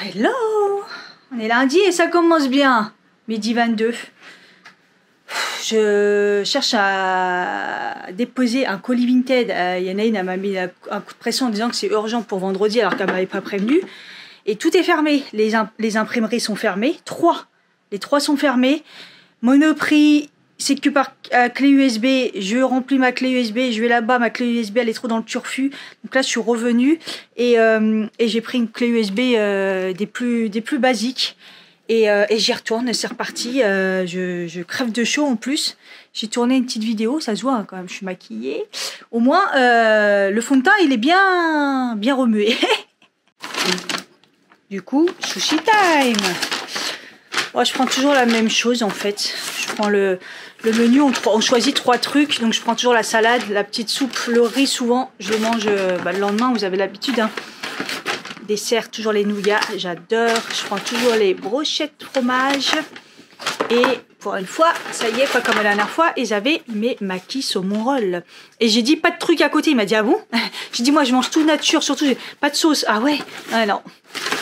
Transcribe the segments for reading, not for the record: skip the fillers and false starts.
Hello! On est lundi et ça commence bien. Midi 22. Je cherche à déposer un colis Vinted. Yanaïne m'a mis un coup de pression en disant que c'est urgent pour vendredi alors qu'elle ne m'avait pas prévenu. Et tout est fermé. Les imprimeries sont fermées. Les trois sont fermées. Monoprix, c'est que par clé USB. Je remplis ma clé USB. Je vais là-bas. Ma clé USB, elle est trop dans le turfu. Donc là, je suis revenue. Et j'ai pris une clé USB des plus basiques. Et j'y retourne, c'est reparti. Je crève de chaud en plus. J'ai tourné une petite vidéo, ça se voit hein, quand même, je suis maquillée. Au moins, le fond de teint, il est bien remué. Du coup, sushi time. Oh, je prends toujours la même chose en fait. Je prends le menu, on choisit 3 trucs. Donc je prends toujours la salade, la petite soupe, le riz souvent. Je le mange le lendemain, vous avez l'habitude. Hein. Dessert, toujours les nougats, j'adore. Je prends toujours les brochettes fromage. Et pour une fois, ça y est, pas comme la dernière fois, ils avaient mes maquis saumon roll. Et j'ai dit pas de truc à côté. Il m'a dit ah bon? J'ai dit moi je mange tout nature, surtout pas de sauce. Ah ouais? Ah non.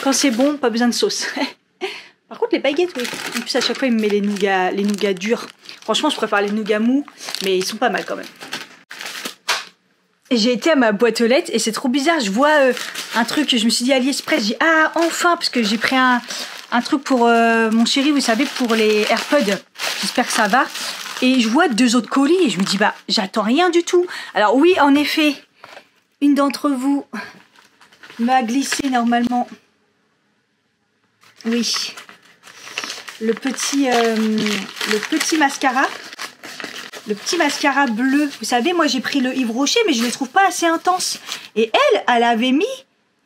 Quand c'est bon, pas besoin de sauce. Par contre les baguettes, oui. En plus à chaque fois il me met les nougats durs. Franchement je préfère les nougats mous, mais ils sont pas mal quand même. J'ai été à ma boîte aux lettres et c'est trop bizarre. Je vois un truc, je me suis dit AliExpress. J'ai dit ah enfin parce que j'ai pris un truc pour mon chéri, vous savez, pour les AirPods. J'espère que ça va. Et je vois 2 autres colis et je me dis bah j'attends rien du tout. Alors oui en effet, une d'entre vous m'a glissé normalement. Oui, le petit mascara. Le petit mascara bleu. Vous savez, moi j'ai pris le Yves Rocher, mais je ne le trouve pas assez intense. Et elle avait mis,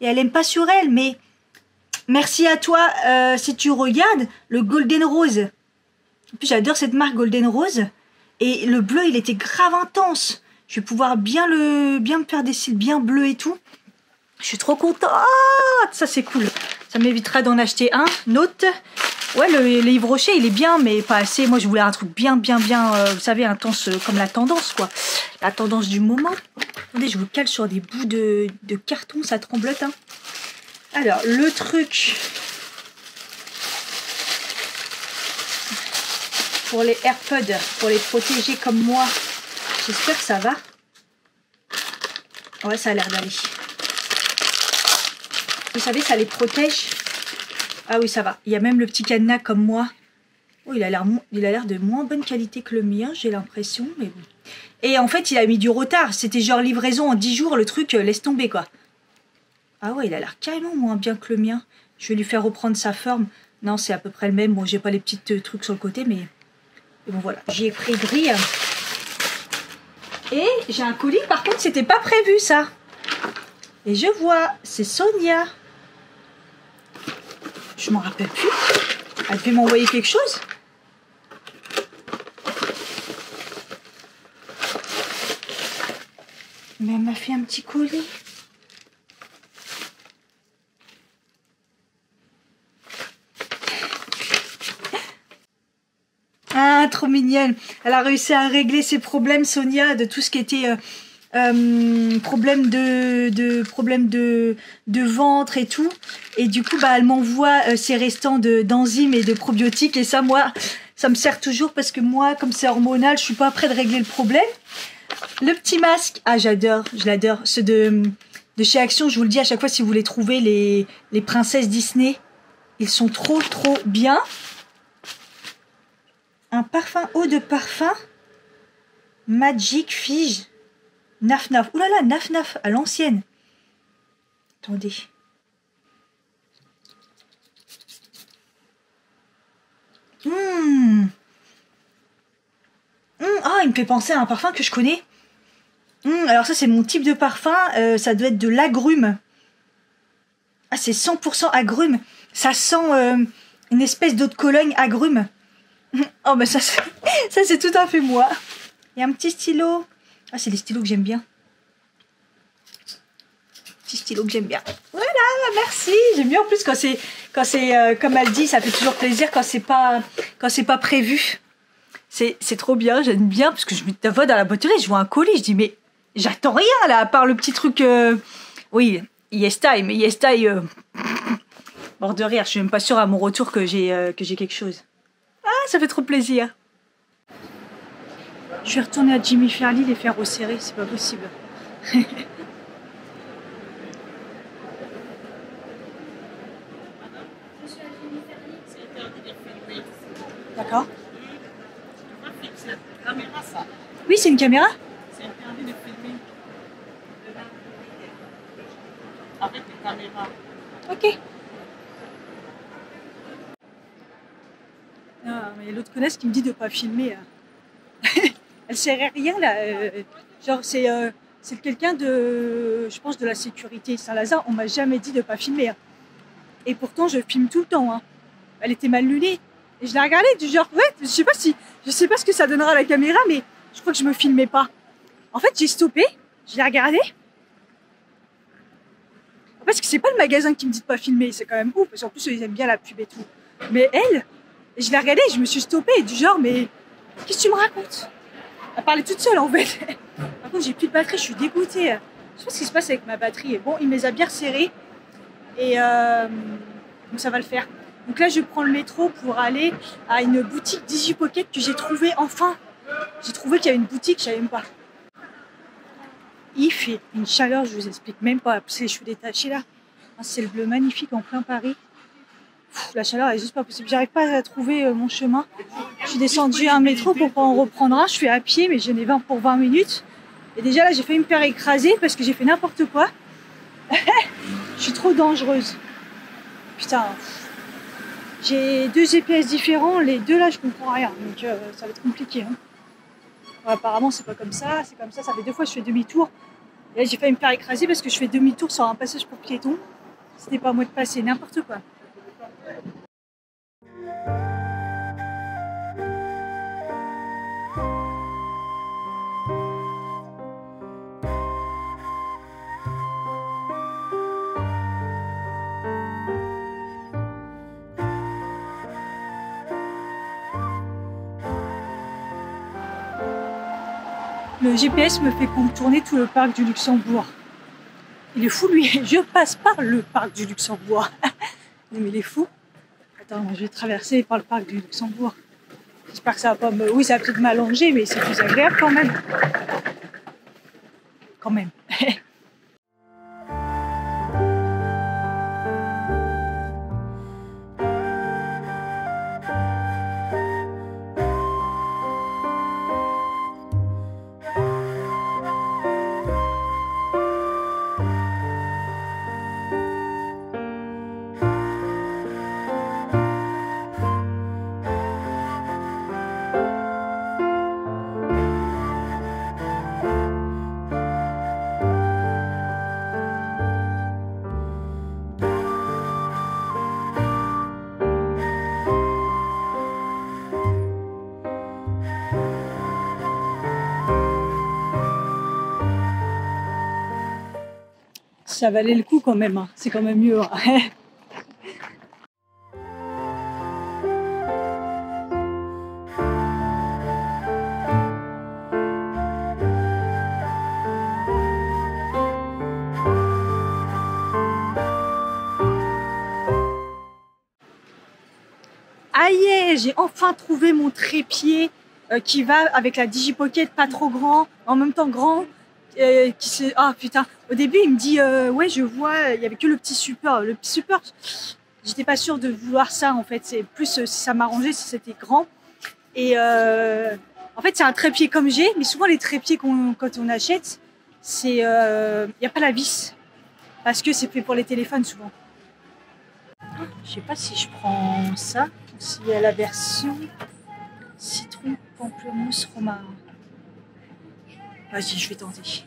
et elle aime pas sur elle, mais merci à toi si tu regardes, le Golden Rose. En plus, j'adore cette marque Golden Rose. Et le bleu, il était grave intense. Je vais pouvoir bien me faire des cils bien bleus et tout. Je suis trop contente. Ça, c'est cool. Ça m'évitera d'en acheter un autre. Ouais, le Yves Rocher, il est bien, mais pas assez. Moi, je voulais un truc bien, vous savez, intense, comme la tendance, quoi. La tendance du moment. Attendez, je vous cale sur des bouts de carton, ça tremblote, hein. Alors, le truc pour les AirPods, pour les protéger comme moi, j'espère que ça va. Ouais, ça a l'air d'aller. Vous savez, ça les protège. Ah oui, ça va. Il y a même le petit cadenas comme moi. Oh, il a l'air de moins bonne qualité que le mien, j'ai l'impression. Mais bon. Et en fait, il a mis du retard. C'était genre livraison en 10 jours, le truc, laisse tomber, quoi. Ah ouais, il a l'air carrément moins bien que le mien. Je vais lui faire reprendre sa forme. Non, c'est à peu près le même. Bon, j'ai pas les petits trucs sur le côté, mais bon, voilà. J'y ai pris gris. Et j'ai un colis. Par contre, c'était pas prévu, ça. Et je vois, c'est Sonia. Je m'en rappelle plus. Elle devait m'envoyer quelque chose. Mais elle m'a fait un petit colis. Ah, trop mignonne. Elle a réussi à régler ses problèmes, Sonia, de tout ce qui était problème de ventre et tout. Et du coup, bah, elle m'envoie ses restants d'enzymes et de probiotiques. Et ça, moi, ça me sert toujours parce que moi, comme c'est hormonal, je suis pas près de régler le problème. Le petit masque, ah j'adore, je l'adore. Ceux de chez Action, je vous le dis à chaque fois, si vous voulez trouver les princesses Disney, ils sont trop bien. Un parfum, eau de parfum, Magic Fige, Naf Naf. Ouh là là, Naf Naf, à l'ancienne. Attendez. Ah, il me fait penser à un parfum que je connais. Alors ça, c'est mon type de parfum. Ça doit être de l'agrume. Ah, c'est 100% agrume. Ça sent une espèce d'eau de Cologne agrume. Oh, mais ça c'est tout à fait moi. Il y a un petit stylo. Ah, c'est des stylos que j'aime bien. Petit stylo que j'aime bien. Voilà, merci. J'aime bien en plus quand c'est comme elle dit, ça fait toujours plaisir quand c'est pas prévu. C'est trop bien, j'aime bien parce que je me vois dans la boîte aux lettres, je vois un colis, je dis mais j'attends rien là à part le petit truc. Oui, Yes Time, Mort de rire, je suis même pas sûre à mon retour que j'ai quelque chose. Ah, ça fait trop plaisir. Je vais retourner à Jimmy Fairly les faire resserrer, c'est pas possible. D'accord. Oui, c'est une caméra. C'est interdit de filmer avec les caméras. Ok. Ah, mais l'autre connaisse qui me dit de pas filmer. Elle sert à rien là. Genre c'est quelqu'un de, je pense, de la sécurité Saint-Lazare. On m'a jamais dit de pas filmer. Hein. Et pourtant je filme tout le temps. Hein. Elle était mal lunée. Et je la regardais du genre, ouais, je sais pas ce que ça donnera à la caméra, mais je crois que je me filmais pas. En fait, j'ai stoppé, je l'ai regardé. Parce que c'est pas le magasin qui me dit de pas filmer, c'est quand même ouf, parce qu'en plus ils aiment bien la pub et tout. Mais elle, je l'ai regardée, je me suis stoppée, du genre, mais qu'est-ce que tu me racontes? Elle parlait toute seule en fait. Par contre, j'ai plus de batterie, je suis dégoûtée. Je sais pas ce qui se passe avec ma batterie. Bon, il me les a bien serrées. Et donc ça va le faire. Donc là, je prends le métro pour aller à une boutique DigiPocket que j'ai trouvée enfin. J'ai trouvé qu'il y avait une boutique, je savais même pas. Il fait une chaleur, je vous explique même pas. C'est les cheveux détachés là. Un ciel bleu magnifique en plein Paris. La chaleur est juste pas possible. J'arrive pas à trouver mon chemin. Je suis descendue à un métro pour pas en reprendre un. Je suis à pied, mais j'en ai 20 pour 20 minutes. Et déjà là, j'ai failli me faire écraser parce que j'ai fait n'importe quoi. Je suis trop dangereuse. Putain. J'ai 2 GPS différents. Les deux là, je comprends rien. Donc ça va être compliqué. Hein. Bon, apparemment, c'est pas comme ça. C'est comme ça. Ça fait 2 fois que je fais demi-tour. Et là, j'ai failli me faire écraser parce que je fais demi-tour sur un passage pour piétons. C'était pas à moi de passer. N'importe quoi. Le GPS me fait contourner tout le parc du Luxembourg. Il est fou lui, je passe par le parc du Luxembourg. Non mais il est fou. Attends, je vais traverser par le parc du Luxembourg. J'espère que ça va pas me... Oui, ça va peut-être m'allonger, mais c'est plus agréable quand même. Quand même. Ça valait le coup quand même, hein. C'est quand même mieux. Hein. Ah yeah, j'ai enfin trouvé mon trépied qui va avec la DigiPocket, pas trop grand, en même temps grand. Ah putain, au début il me dit ouais je vois, il y avait que le petit support. Le petit support, j'étais pas sûre de vouloir ça en fait, c'est plus si ça m'arrangeait si c'était grand. Et en fait c'est un trépied comme j'ai, mais souvent les trépieds quand on achète, c'est y a pas la vis parce que c'est fait pour les téléphones souvent. Je sais pas si je prends ça ou s'il y a la version citron, pamplemousse, romarin. Vas-y, je vais tenter.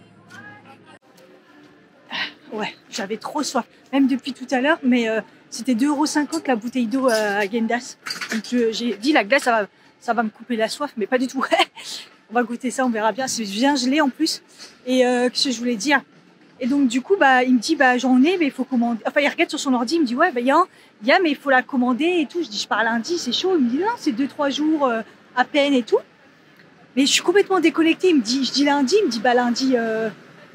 Ouais, j'avais trop soif, même depuis tout à l'heure, mais c'était 2,50 € la bouteille d'eau à Gendas. Donc j'ai dit la glace, ça va me couper la soif, mais pas du tout. On va goûter ça, on verra bien. C'est bien gelé en plus. Et qu'est-ce que je voulais dire? Et donc du coup, bah, il me dit, bah, j'en ai, mais il faut commander. Enfin, il regarde sur son ordi, il me dit, ouais, bah, il y a, mais il faut la commander et tout. Je dis, je pars lundi, c'est chaud. Il me dit, non, c'est 2-3 jours à peine et tout. Mais je suis complètement déconnectée. Je dis lundi, il me dit, bah, lundi,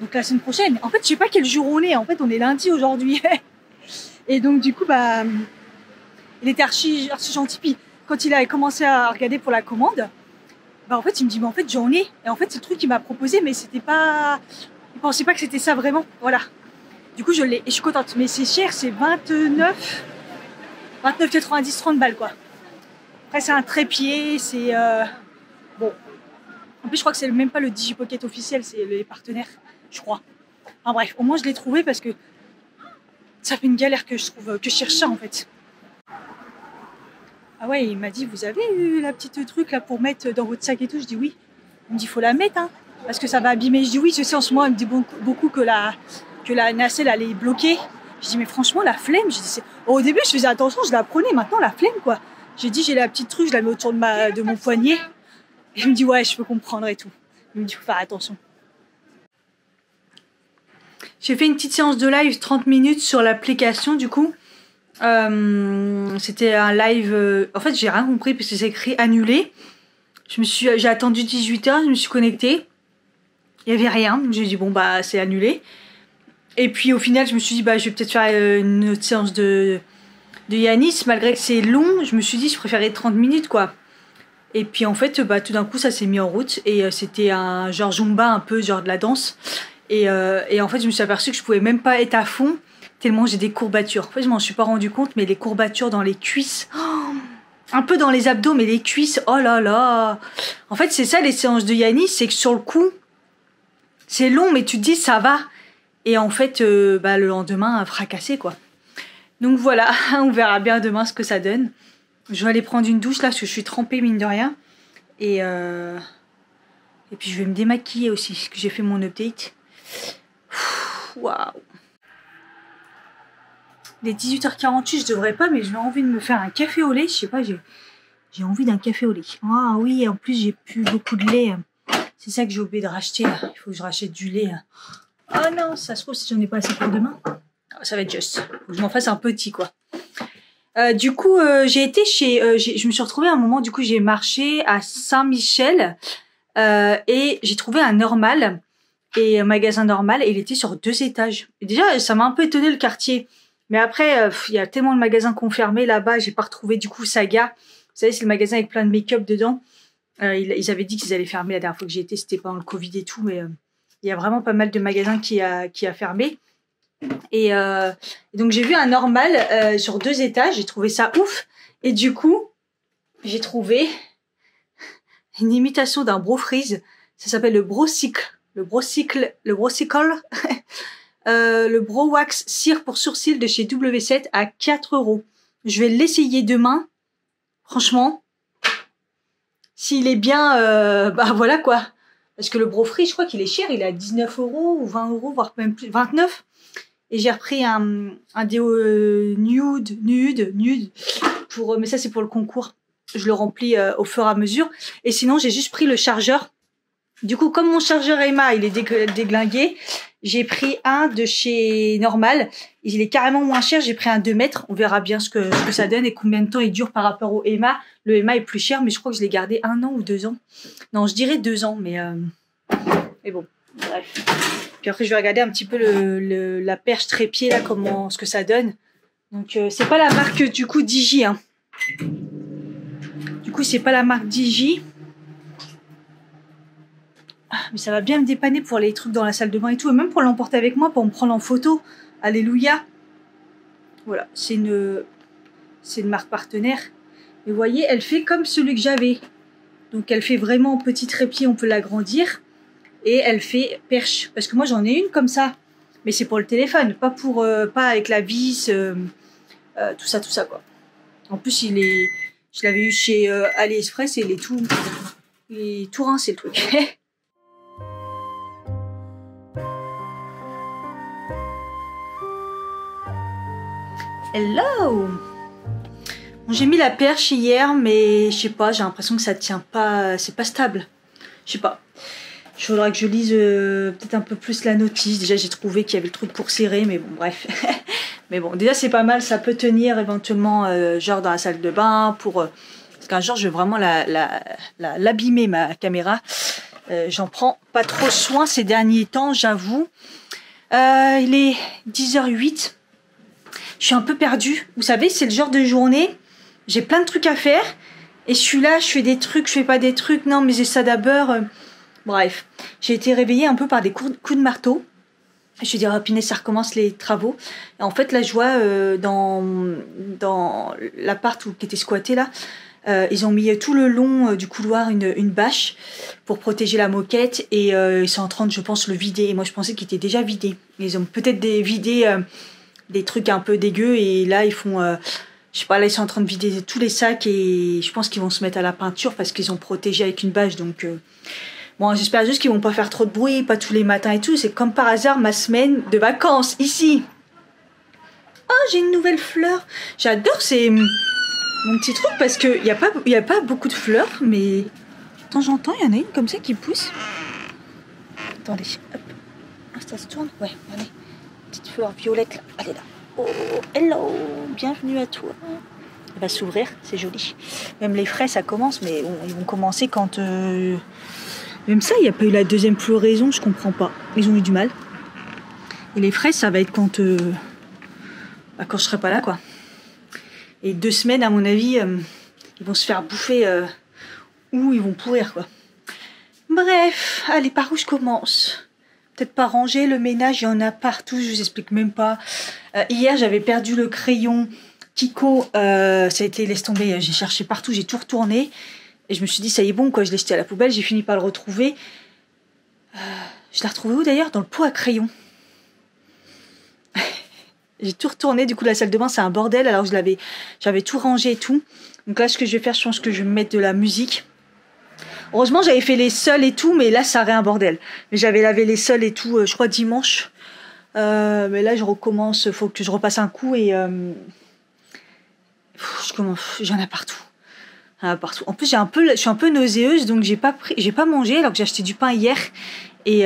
donc la semaine prochaine. En fait, je sais pas quel jour on est. En fait, on est lundi aujourd'hui. Et donc du coup, bah, il était archi gentil. Puis quand il a commencé à regarder pour la commande, bah en fait il me dit mais en fait j'en ai. Et en fait c'est le truc qu'il m'a proposé, mais c'était pas, il pensait pas que c'était ça vraiment. Voilà. Du coup je l'ai et je suis contente. Mais c'est cher, c'est 29,90, 30 balles quoi. Après c'est un trépied, c'est bon. En plus je crois que c'est même pas le DigiPocket officiel, c'est les partenaires, je crois. Enfin bref, au moins je l'ai trouvé parce que ça fait une galère que je trouve, que je cherche ça en fait. Ah ouais, il m'a dit, vous avez eu la petite truc là pour mettre dans votre sac et tout? Je dis oui. Il me dit, faut la mettre, hein, parce que ça va abîmer. Je dis oui, je sais, en ce moment, il me dit beaucoup que la nacelle elle est bloquée. Je dis, mais franchement, la flemme. Je dis, au début, je faisais attention, je la prenais, maintenant, la flemme, quoi. J'ai dit, j'ai la petite truc, je la mets autour de mon poignet. Et il me dit, ouais, je peux comprendre et tout. Il me dit, faut faire attention. J'ai fait une petite séance de live 30 minutes sur l'application, du coup. C'était un live. En fait, j'ai rien compris parce que c'est écrit annulé. J'ai attendu 18h, je me suis connectée. Il n'y avait rien. J'ai dit, bon, bah, c'est annulé. Et puis, au final, je me suis dit, bah, je vais peut-être faire une autre séance de Yanis. Malgré que c'est long, je me suis dit, je préférais 30 minutes, quoi. Et puis, en fait, bah, tout d'un coup, ça s'est mis en route. Et c'était un genre Zumba, un peu, genre de la danse. Et en fait, je me suis aperçue que je pouvais même pas être à fond. Tellement j'ai des courbatures. En fait, je m'en suis pas rendu compte, mais les courbatures dans les cuisses, un peu dans les abdos, mais les cuisses, oh là là. En fait, c'est ça les séances de Yanis, c'est que sur le coup, c'est long, mais tu te dis ça va. Et en fait, bah, le lendemain, fracassé quoi. Donc voilà, on verra bien demain ce que ça donne. Je vais aller prendre une douche là, parce que je suis trempée mine de rien. Et puis je vais me démaquiller aussi, parce que j'ai fait mon update. Waouh. Il est 18h48, je devrais pas, mais j'ai envie de me faire un café au lait. Je sais pas, j'ai envie d'un café au lait. Ah oui, en plus j'ai plus beaucoup de lait. C'est ça que j'ai oublié de racheter. Il faut que je rachète du lait. Oh non, ça se trouve si j'en ai pas assez pour demain. Ça va être juste. Faut que je m'en fasse un petit quoi. Du coup, j'ai été chez... je me suis retrouvée à un moment, du coup j'ai marché à Saint-Michel et j'ai trouvé un normal. Et un magasin normal, et il était sur 2 étages. Et déjà, ça m'a un peu étonné le quartier. Mais après, il y a tellement de magasins qu'on fermé là-bas, j'ai pas retrouvé du coup Saga. Vous savez, c'est le magasin avec plein de make-up dedans. Ils avaient dit qu'ils allaient fermer la dernière fois que j'y étais, c'était pendant le Covid et tout, mais il y a vraiment pas mal de magasins qui a fermé. Et donc j'ai vu un normal sur 2 étages, j'ai trouvé ça ouf. Et du coup, j'ai trouvé une imitation d'un Bro Freeze. Ça s'appelle le Brocycle. Le Brocycle. Le Bro Wax cire pour sourcils de chez W7 à 4 €. Je vais l'essayer demain. Franchement, s'il est bien, bah voilà quoi. Parce que le Bro Free, je crois qu'il est cher. Il est à 19 € ou 20 €, voire même plus, 29. Et j'ai repris un déo nude. Mais ça, c'est pour le concours. Je le remplis au fur et à mesure. Et sinon, j'ai juste pris le chargeur. Du coup, comme mon chargeur Emma, il est déglingué, j'ai pris un de chez Normal. Il est carrément moins cher. J'ai pris un 2 mètres. On verra bien ce que ça donne et combien de temps il dure par rapport au Emma. Le Emma est plus cher, mais je crois que je l'ai gardé 1 an ou 2 ans. Non, je dirais 2 ans, mais bon, bref. Puis après, je vais regarder un petit peu la perche trépied, là, ce que ça donne. Donc, c'est pas la marque, du coup, Digi, hein. Du coup, c'est pas la marque Digi. Mais ça va bien me dépanner pour les trucs dans la salle de bain et tout, et même pour l'emporter avec moi, pour me prendre en photo. Alléluia. Voilà, c'est une marque partenaire. Et vous voyez, elle fait comme celui que j'avais. Donc elle fait vraiment petit trépied, on peut l'agrandir. Et elle fait perche. Parce que moi j'en ai une comme ça. Mais c'est pour le téléphone, pas avec la vis, tout ça quoi. En plus je l'avais eu chez AliExpress et il est tout rincé le truc. Hello! Bon, j'ai mis la perche hier, mais je sais pas, j'ai l'impression que ça tient pas, c'est pas stable. Je sais pas. Il faudra que je lise peut-être un peu plus la notice. Déjà, j'ai trouvé qu'il y avait le truc pour serrer, mais bon, bref. Mais bon, déjà, c'est pas mal, ça peut tenir éventuellement, genre dans la salle de bain, parce qu'un jour, je vais vraiment l'abîmer, ma caméra. J'en prends pas trop soin ces derniers temps, j'avoue. Il est 10h08. je suis un peu perdue. Vous savez, c'est le genre de journée, j'ai plein de trucs à faire. Et je suis là, je fais des trucs, je fais pas des trucs. Non, mais j'ai ça d'abord. Bref, j'ai été réveillée un peu par des coups de marteau. Je me suis dit, oh, punaise, ça recommence les travaux. Et en fait, là, je vois dans l'appart qui était squatté, là, ils ont mis tout le long du couloir une bâche pour protéger la moquette. Et ils sont en train de, je pense, le vider. Et moi, je pensais qu'il était déjà vidé. Ils ont peut-être vidé des trucs un peu dégueux. Et là, ils font... je sais pas, là, ils sont en train de vider tous les sacs. Et je pense qu'ils vont se mettre à la peinture parce qu'ils ont protégé avec une bâche. Donc... bon, j'espère juste qu'ils vont pas faire trop de bruit, pas tous les matins et tout. C'est comme par hasard ma semaine de vacances, ici. Oh, j'ai une nouvelle fleur. J'adore, c'est mon petit truc parce qu'il n'y a pas beaucoup de fleurs, mais de temps en temps, il y en a une comme ça qui pousse. Attendez, hop. Ah, ça se tourne? Ouais, allez. Petite fleur violette, là. Elle est là. Oh, hello, bienvenue à toi. Elle va s'ouvrir, c'est joli. Même les frais, ça commence, mais bon, ils vont commencer quand... Même ça, il n'y a pas eu la deuxième floraison, je comprends pas. Ils ont eu du mal. Et les fraises, ça va être quand je serai pas là, quoi. Et 2 semaines, à mon avis, ils vont se faire bouffer ou ils vont pourrir, quoi. Bref, allez, par où je commence? Peut-être pas ranger, le ménage, il y en a partout, je vous explique même pas. Hier, j'avais perdu le crayon Kiko, ça a été, laisse tomber, j'ai cherché partout, j'ai tout retourné. Et je me suis dit, ça y est, bon, quoi, je l'ai jeté à la poubelle, j'ai fini par le retrouver. Je l'ai retrouvé où d'ailleurs? Dans le pot à crayon. J'ai tout retourné, du coup, la salle de bain, c'est un bordel, alors j'avais tout rangé et tout. Donc là, ce que je vais faire, je pense que je vais me mettre de la musique. Heureusement, j'avais fait les sols et tout, mais là, ça aurait un bordel. Mais j'avais lavé les sols et tout, je crois, dimanche. Mais là, je recommence, faut que je repasse un coup et... j'en ai partout. Partout. En plus, je suis un peu nauséeuse, donc j'ai pas mangé alors que j'ai acheté du pain hier et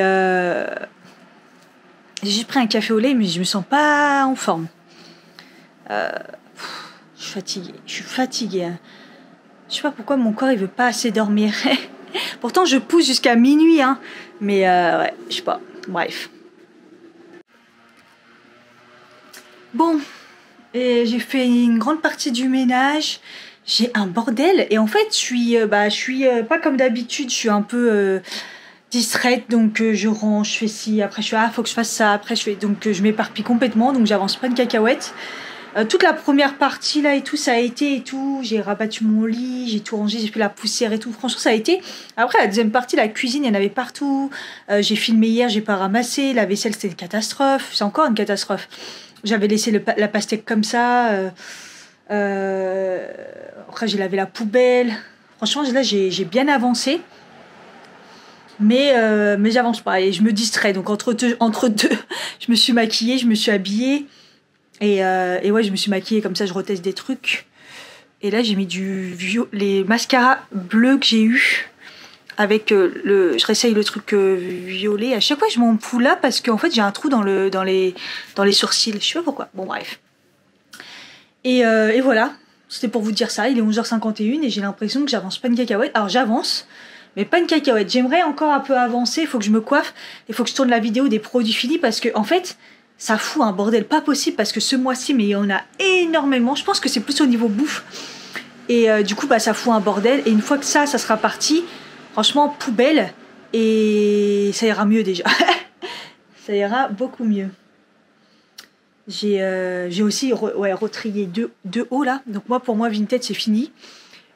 j'ai juste pris un café au lait, mais je me sens pas en forme. Je suis fatiguée. Hein. Je sais pas pourquoi mon corps il veut pas assez dormir. Pourtant, je pousse jusqu'à minuit, hein. Mais ouais, je sais pas. Bref. Bon, et j'ai fait une grande partie du ménage. J'ai un bordel et en fait je suis pas comme d'habitude, je suis un peu distraite, donc je range, je fais ci, après je fais faut que je fasse ça, après je m'éparpille complètement, donc j'avance pas une cacahuète. Toute la première partie là et tout, ça a été et tout, j'ai rabattu mon lit, j'ai tout rangé, j'ai fait la poussière et tout, franchement ça a été. Après la deuxième partie, la cuisine, il y en avait partout, j'ai filmé hier, j'ai pas ramassé, la vaisselle c'était une catastrophe, c'est encore une catastrophe. J'avais laissé la pastèque comme ça. Après j'ai lavé la poubelle. Franchement là j'ai bien avancé. Mais j'avance pas et je me distrais. Donc entre deux, je me suis maquillée, je me suis habillée. Et ouais, je me suis maquillée comme ça, je reteste des trucs. Et là j'ai mis les mascaras bleus que j'ai eu. Avec je réessaye le truc violet. À chaque fois je m'en fous là parce qu'en fait j'ai un trou dans les sourcils. Je sais pas pourquoi. Bon bref. Et voilà, c'était pour vous dire ça, il est 11h51 et j'ai l'impression que j'avance pas une cacahuète. Alors j'avance, mais pas une cacahuète. J'aimerais encore un peu avancer, il faut que je me coiffe, il faut que je tourne la vidéo des produits finis parce que en fait, ça fout un bordel pas possible parce que ce mois-ci, mais il y en a énormément. Je pense que c'est plus au niveau bouffe. Et du coup, ça fout un bordel. Et une fois que ça sera parti, franchement, poubelle, et ça ira mieux déjà. Ça ira beaucoup mieux. J'ai aussi retrié deux hauts là. Donc pour moi Vinted c'est fini.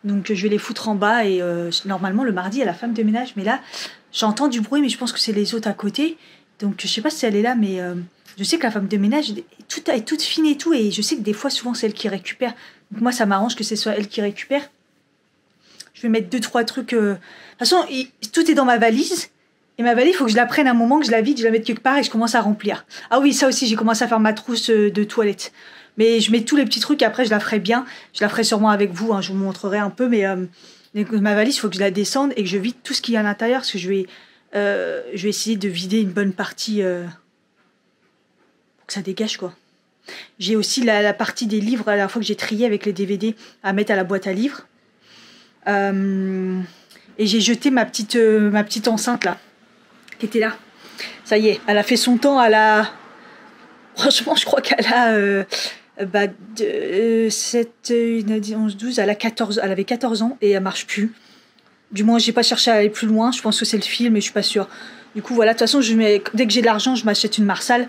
Donc je vais les foutre en bas et normalement le mardi il y a la femme de ménage. Mais là j'entends du bruit mais je pense que c'est les autres à côté. Donc je sais pas si elle est là mais je sais que la femme de ménage est toute fine et tout. Et je sais que des fois souvent c'est elle qui récupère. Donc moi ça m'arrange que ce soit elle qui récupère. Je vais mettre 2-3 trucs. De toute façon tout est dans ma valise. Et ma valise, il faut que je la prenne un moment, que je la vide, je la mette quelque part et je commence à remplir. Ah oui, ça aussi, j'ai commencé à faire ma trousse de toilette. Mais je mets tous les petits trucs, après je la ferai bien. Je la ferai sûrement avec vous, hein, je vous montrerai un peu. Mais ma valise, il faut que je la descende et que je vide tout ce qu'il y a à l'intérieur. Parce que je vais essayer de vider une bonne partie pour que ça dégage, quoi. J'ai aussi la partie des livres, à la fois que j'ai trié avec les DVD, à mettre à la boîte à livres. Et j'ai jeté ma petite enceinte, là. Qui était là. Ça y est, elle a fait son temps, franchement, je crois qu'elle a Bah, 7, 11, 12, elle avait 14 ans et elle marche plus. Du moins, j'ai pas cherché à aller plus loin. Je pense que c'est le film, mais je suis pas sûre. Du coup, voilà. De toute façon, dès que j'ai de l'argent, je m'achète une Marsal.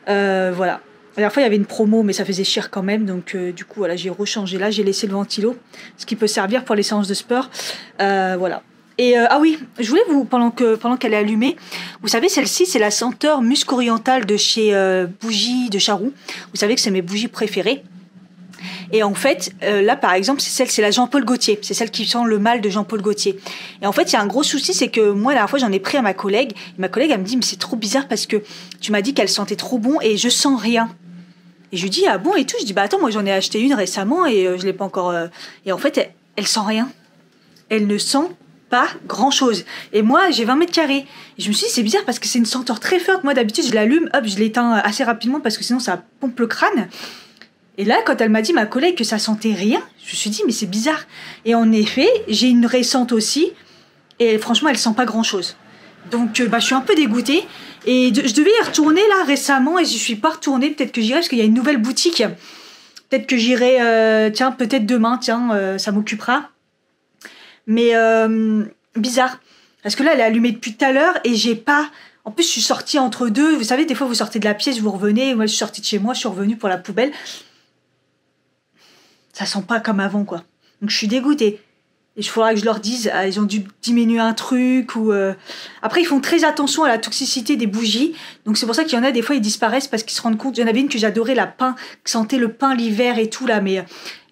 Voilà. La dernière fois, il y avait une promo, mais ça faisait cher quand même. Donc, du coup, voilà, j'ai rechangé là. J'ai laissé le ventilo, ce qui peut servir pour les séances de sport. Voilà. Et ah oui, je voulais pendant qu'elle est allumée, vous savez, celle-ci, c'est la senteur musc orientale de chez Bougies de Charroux. Vous savez que c'est mes bougies préférées. Et en fait, là, par exemple, c'est la Jean-Paul Gaultier. C'est celle qui sent le mal de Jean-Paul Gaultier. Et en fait, il y a un gros souci, c'est que moi, la dernière fois, j'en ai pris à ma collègue. Et ma collègue, elle me dit, mais c'est trop bizarre parce que tu m'as dit qu'elle sentait trop bon et je sens rien. Et je lui dis, ah bon et tout. Je dis, bah attends, moi, j'en ai acheté une récemment et je l'ai pas encore... Et en fait, elle sent rien. Elle ne sent pas grand-chose. Et moi, j'ai 20 mètres carrés. Et je me suis dit, c'est bizarre parce que c'est une senteur très forte. Moi, d'habitude, je l'allume, hop, je l'éteins assez rapidement parce que sinon, ça pompe le crâne. Et là, quand elle m'a dit, ma collègue, que ça sentait rien, je me suis dit, mais c'est bizarre. Et en effet, j'ai une récente aussi, et franchement, elle sent pas grand-chose. Donc, je suis un peu dégoûtée. Et je devais y retourner, là, récemment, et je suis pas retournée. Peut-être que j'irai, parce qu'il y a une nouvelle boutique. Peut-être que j'irai, peut-être demain, ça m'occupera. Mais, bizarre. Parce que là, elle est allumée depuis tout à l'heure, et j'ai pas... En plus, je suis sortie entre deux. Vous savez, des fois, vous sortez de la pièce, vous revenez. Moi, je suis sortie de chez moi, je suis revenue pour la poubelle. Ça sent pas comme avant, quoi. Donc, je suis dégoûtée. Et il faudra que je leur dise, ils ont dû diminuer un truc ou... Après, ils font très attention à la toxicité des bougies. Donc, c'est pour ça qu'il y en a, des fois, ils disparaissent parce qu'ils se rendent compte... Il y en avait une que j'adorais, la pain, qui sentait le pain l'hiver et tout, là.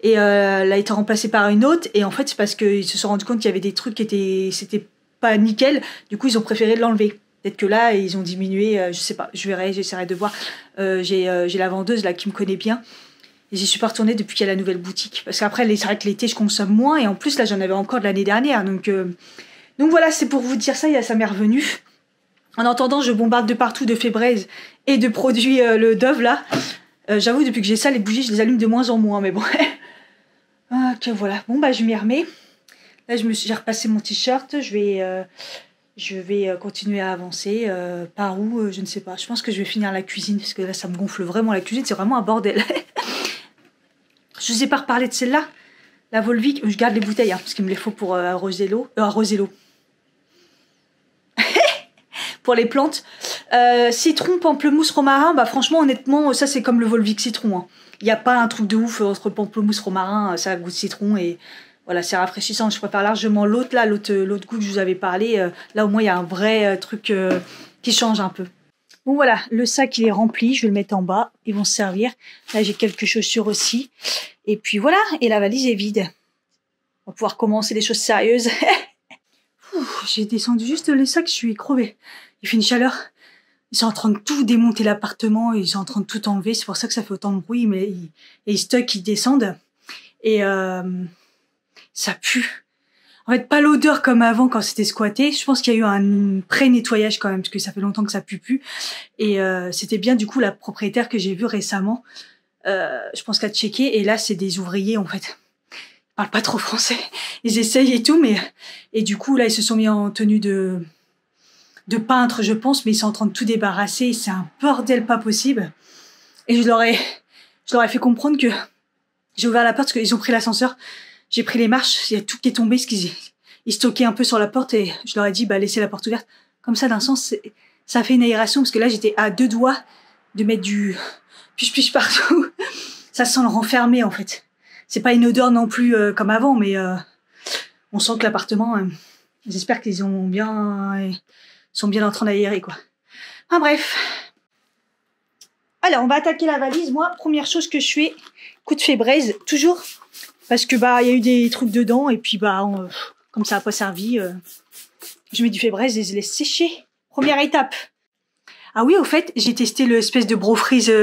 Et elle a été remplacée par une autre. Et en fait, c'est parce qu'ils se sont rendus compte qu'il y avait des trucs qui étaient... C'était pas nickel. Du coup, ils ont préféré l'enlever. Peut-être que là, ils ont diminué. Je sais pas. Je verrai, j'essaierai de voir. J'ai la vendeuse, là, qui me connaît bien. Et j'y suis pas retournée depuis qu'il y a la nouvelle boutique. Parce qu'après, c'est vrai que l'été, je consomme moins. Et en plus, là, j'en avais encore de l'année dernière. Donc voilà, c'est pour vous dire ça. Ça m'est revenu. En attendant, je bombarde de partout de Febreze et de produits le Dove, là. J'avoue, depuis que j'ai ça, les bougies, je les allume de moins en moins. Mais bon. Ok, voilà. Bon, je m'y remets. Là, j'ai repassé mon t-shirt. Je vais continuer à avancer. Par où, je ne sais pas. Je pense que je vais finir la cuisine. Parce que là, ça me gonfle vraiment la cuisine. C'est vraiment un bordel. Je ne vous ai pas reparlé de celle-là. La Volvic. Je garde les bouteilles. Parce qu'il me les faut pour arroser l'eau. Arroser l'eau. Pour les plantes. Citron, pamplemousse, romarin. Franchement, honnêtement, ça, c'est comme le Volvic citron. Il n'y a pas un truc de ouf entre pamplemousse, romarin. Ça a goût de citron et... Voilà, c'est rafraîchissant. Je préfère largement l'autre goût que je vous avais parlé. Là, au moins, il y a un vrai truc qui change un peu. Bon, voilà, le sac, il est rempli. Je vais le mettre en bas. Ils vont se servir. Là, j'ai quelques chaussures aussi. Et puis, voilà. Et la valise est vide. On va pouvoir commencer les choses sérieuses. J'ai descendu juste les sacs. Je suis crevée. Il fait une chaleur. Ils sont en train de tout démonter l'appartement. Ils sont en train de tout enlever. C'est pour ça que ça fait autant de bruit. Mais ils stockent, ils descendent. Et... ça pue. En fait, pas l'odeur comme avant quand c'était squatté. Je pense qu'il y a eu un pré-nettoyage quand même, parce que ça fait longtemps que ça pue plus. Et c'était bien, du coup, la propriétaire que j'ai vue récemment. Je pense qu'à checker. Et là, c'est des ouvriers, en fait. Ils parlent pas trop français. Ils essayent et tout, mais... Et du coup, là, ils se sont mis en tenue de peintre, je pense, mais ils sont en train de tout débarrasser. C'est un bordel pas possible. Et je leur ai fait comprendre que... J'ai ouvert la porte parce qu'ils ont pris l'ascenseur. J'ai pris les marches, il y a tout qui est tombé, ce qu'ils stockaient un peu sur la porte et je leur ai dit, laissez la porte ouverte. Comme ça, d'un sens, ça fait une aération parce que là, j'étais à 2 doigts de mettre du puche-puche partout. Ça sent le renfermé, en fait. C'est pas une odeur non plus comme avant, mais on sent que l'appartement, j'espère qu'ils sont bien en train d'aérer, quoi. Enfin, bref. Alors, on va attaquer la valise. Moi, première chose que je fais, coup de Febreze, toujours. Parce que il y a eu des trucs dedans et puis comme ça n'a pas servi, je mets du Febreze et je laisse sécher. Première étape. Ah oui, au fait, j'ai testé l'espèce de Bro-Freeze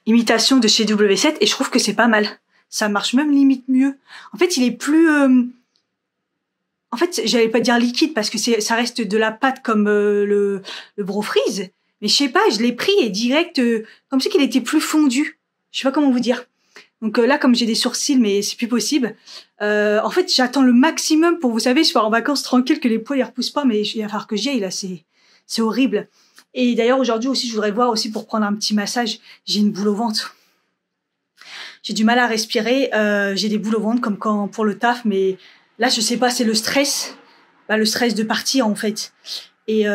imitation de chez W7 et je trouve que c'est pas mal. Ça marche même limite mieux. En fait, il est plus... En fait, j'allais pas dire liquide parce que ça reste de la pâte comme le Bro-Freeze. Mais je sais pas, je l'ai pris et direct, comme si qu'il était plus fondu. Je sais pas comment vous dire. Donc là, comme j'ai des sourcils, mais c'est plus possible. En fait, j'attends le maximum pour, vous savez, je pars en vacances tranquille, que les poils ne repoussent pas, mais il va falloir que j'y aille, là, c'est horrible. Et d'ailleurs, aujourd'hui aussi, je voudrais voir aussi pour prendre un petit massage. J'ai une boule au ventre. j'ai du mal à respirer, j'ai des boules au ventre comme quand pour le taf, mais là je sais pas, c'est le stress, le stress de partir en fait. Et il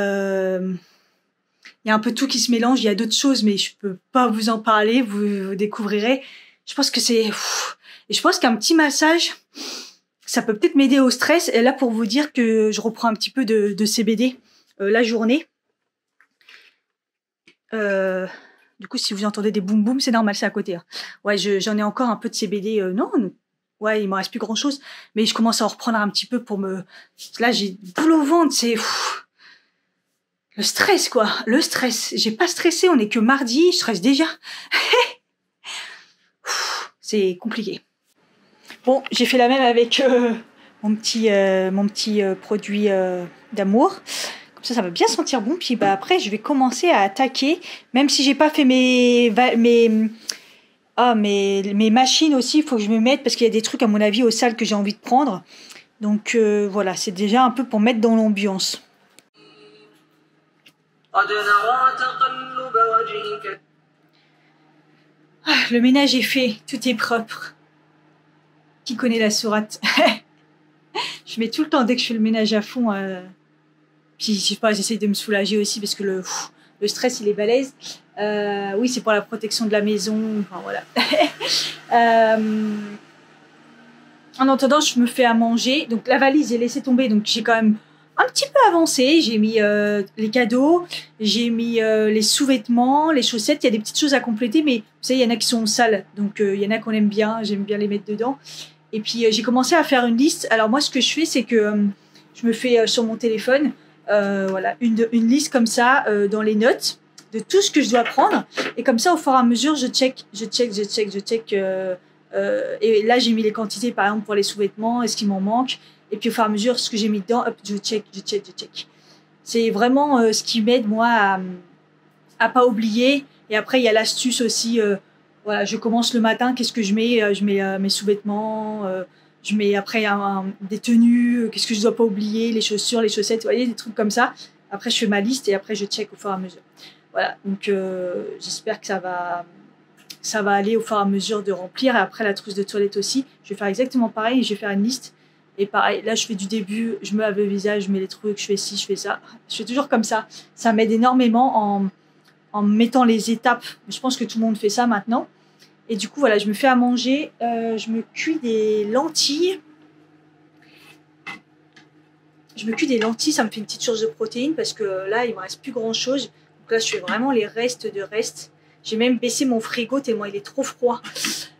y a un peu tout qui se mélange, il y a d'autres choses, mais je peux pas vous en parler, vous découvrirez. Je pense que c'est... Et je pense qu'un petit massage, ça peut peut-être m'aider au stress. Et là, pour vous dire que je reprends un petit peu de CBD la journée. Du coup, si vous entendez des boum boum, c'est normal, c'est à côté. Hein. Ouais, j'en ai encore un peu de CBD. Non, ouais, il m'en reste plus grand-chose. Mais je commence à en reprendre un petit peu pour me... Là, j'ai boule au ventre, c'est... Le stress, quoi. Le stress. J'ai pas stressé, on est que mardi, je stresse déjà. C'est compliqué. Bon, j'ai fait la même avec mon petit produit d'amour. Comme ça va bien sentir bon. Puis après, je vais commencer à attaquer. Même si j'ai pas fait mes machines aussi, il faut que je me mette parce qu'il y a des trucs, à mon avis, aux salles que j'ai envie de prendre. Donc voilà, c'est déjà un peu pour mettre dans l'ambiance. Le ménage est fait, tout est propre. Qui connaît la sourate? Je mets tout le temps dès que je fais le ménage à fond. Puis je sais pas, j'essaye de me soulager aussi parce que le stress il est balèze. Oui, c'est pour la protection de la maison. Enfin voilà. En attendant, je me fais à manger. Donc la valise, j'ai laissé tomber. Donc j'ai quand même un petit peu avancé. J'ai mis les cadeaux, j'ai mis les sous-vêtements, les chaussettes. Il y a des petites choses à compléter, mais vous savez, il y en a qui sont sales. Donc il y en a qu'on aime bien. J'aime bien les mettre dedans. Et puis j'ai commencé à faire une liste. Alors moi, ce que je fais, c'est que je me fais sur mon téléphone, voilà, une liste comme ça dans les notes de tout ce que je dois prendre. Et comme ça, au fur et à mesure, je check. Et là, j'ai mis les quantités, par exemple, pour les sous-vêtements, est-ce qu'il m'en manque. Et puis, au fur et à mesure, ce que j'ai mis dedans, hop, je check. C'est vraiment ce qui m'aide, moi, à pas oublier. Et après, il y a l'astuce aussi. Voilà, je commence le matin, qu'est-ce que je mets? Je mets mes sous-vêtements, je mets après des tenues, qu'est-ce que je dois pas oublier, les chaussures, les chaussettes, vous voyez, des trucs comme ça. Après, je fais ma liste et après, je check au fur et à mesure. Voilà, donc j'espère que ça va aller au fur et à mesure de remplir. Et après, la trousse de toilette aussi, je vais faire exactement pareil, je vais faire une liste. Et pareil, là, je fais du début, je me lave le visage, je mets les trucs, je fais ci, je fais ça. Je fais toujours comme ça. Ça m'aide énormément en mettant les étapes. Je pense que tout le monde fait ça maintenant. Et du coup, voilà, je me fais à manger. Je me cuis des lentilles. Ça me fait une petite source de protéines parce que là, il me reste plus grand-chose. Donc là, je fais vraiment les restes de restes. J'ai même baissé mon frigo tellement il est trop froid.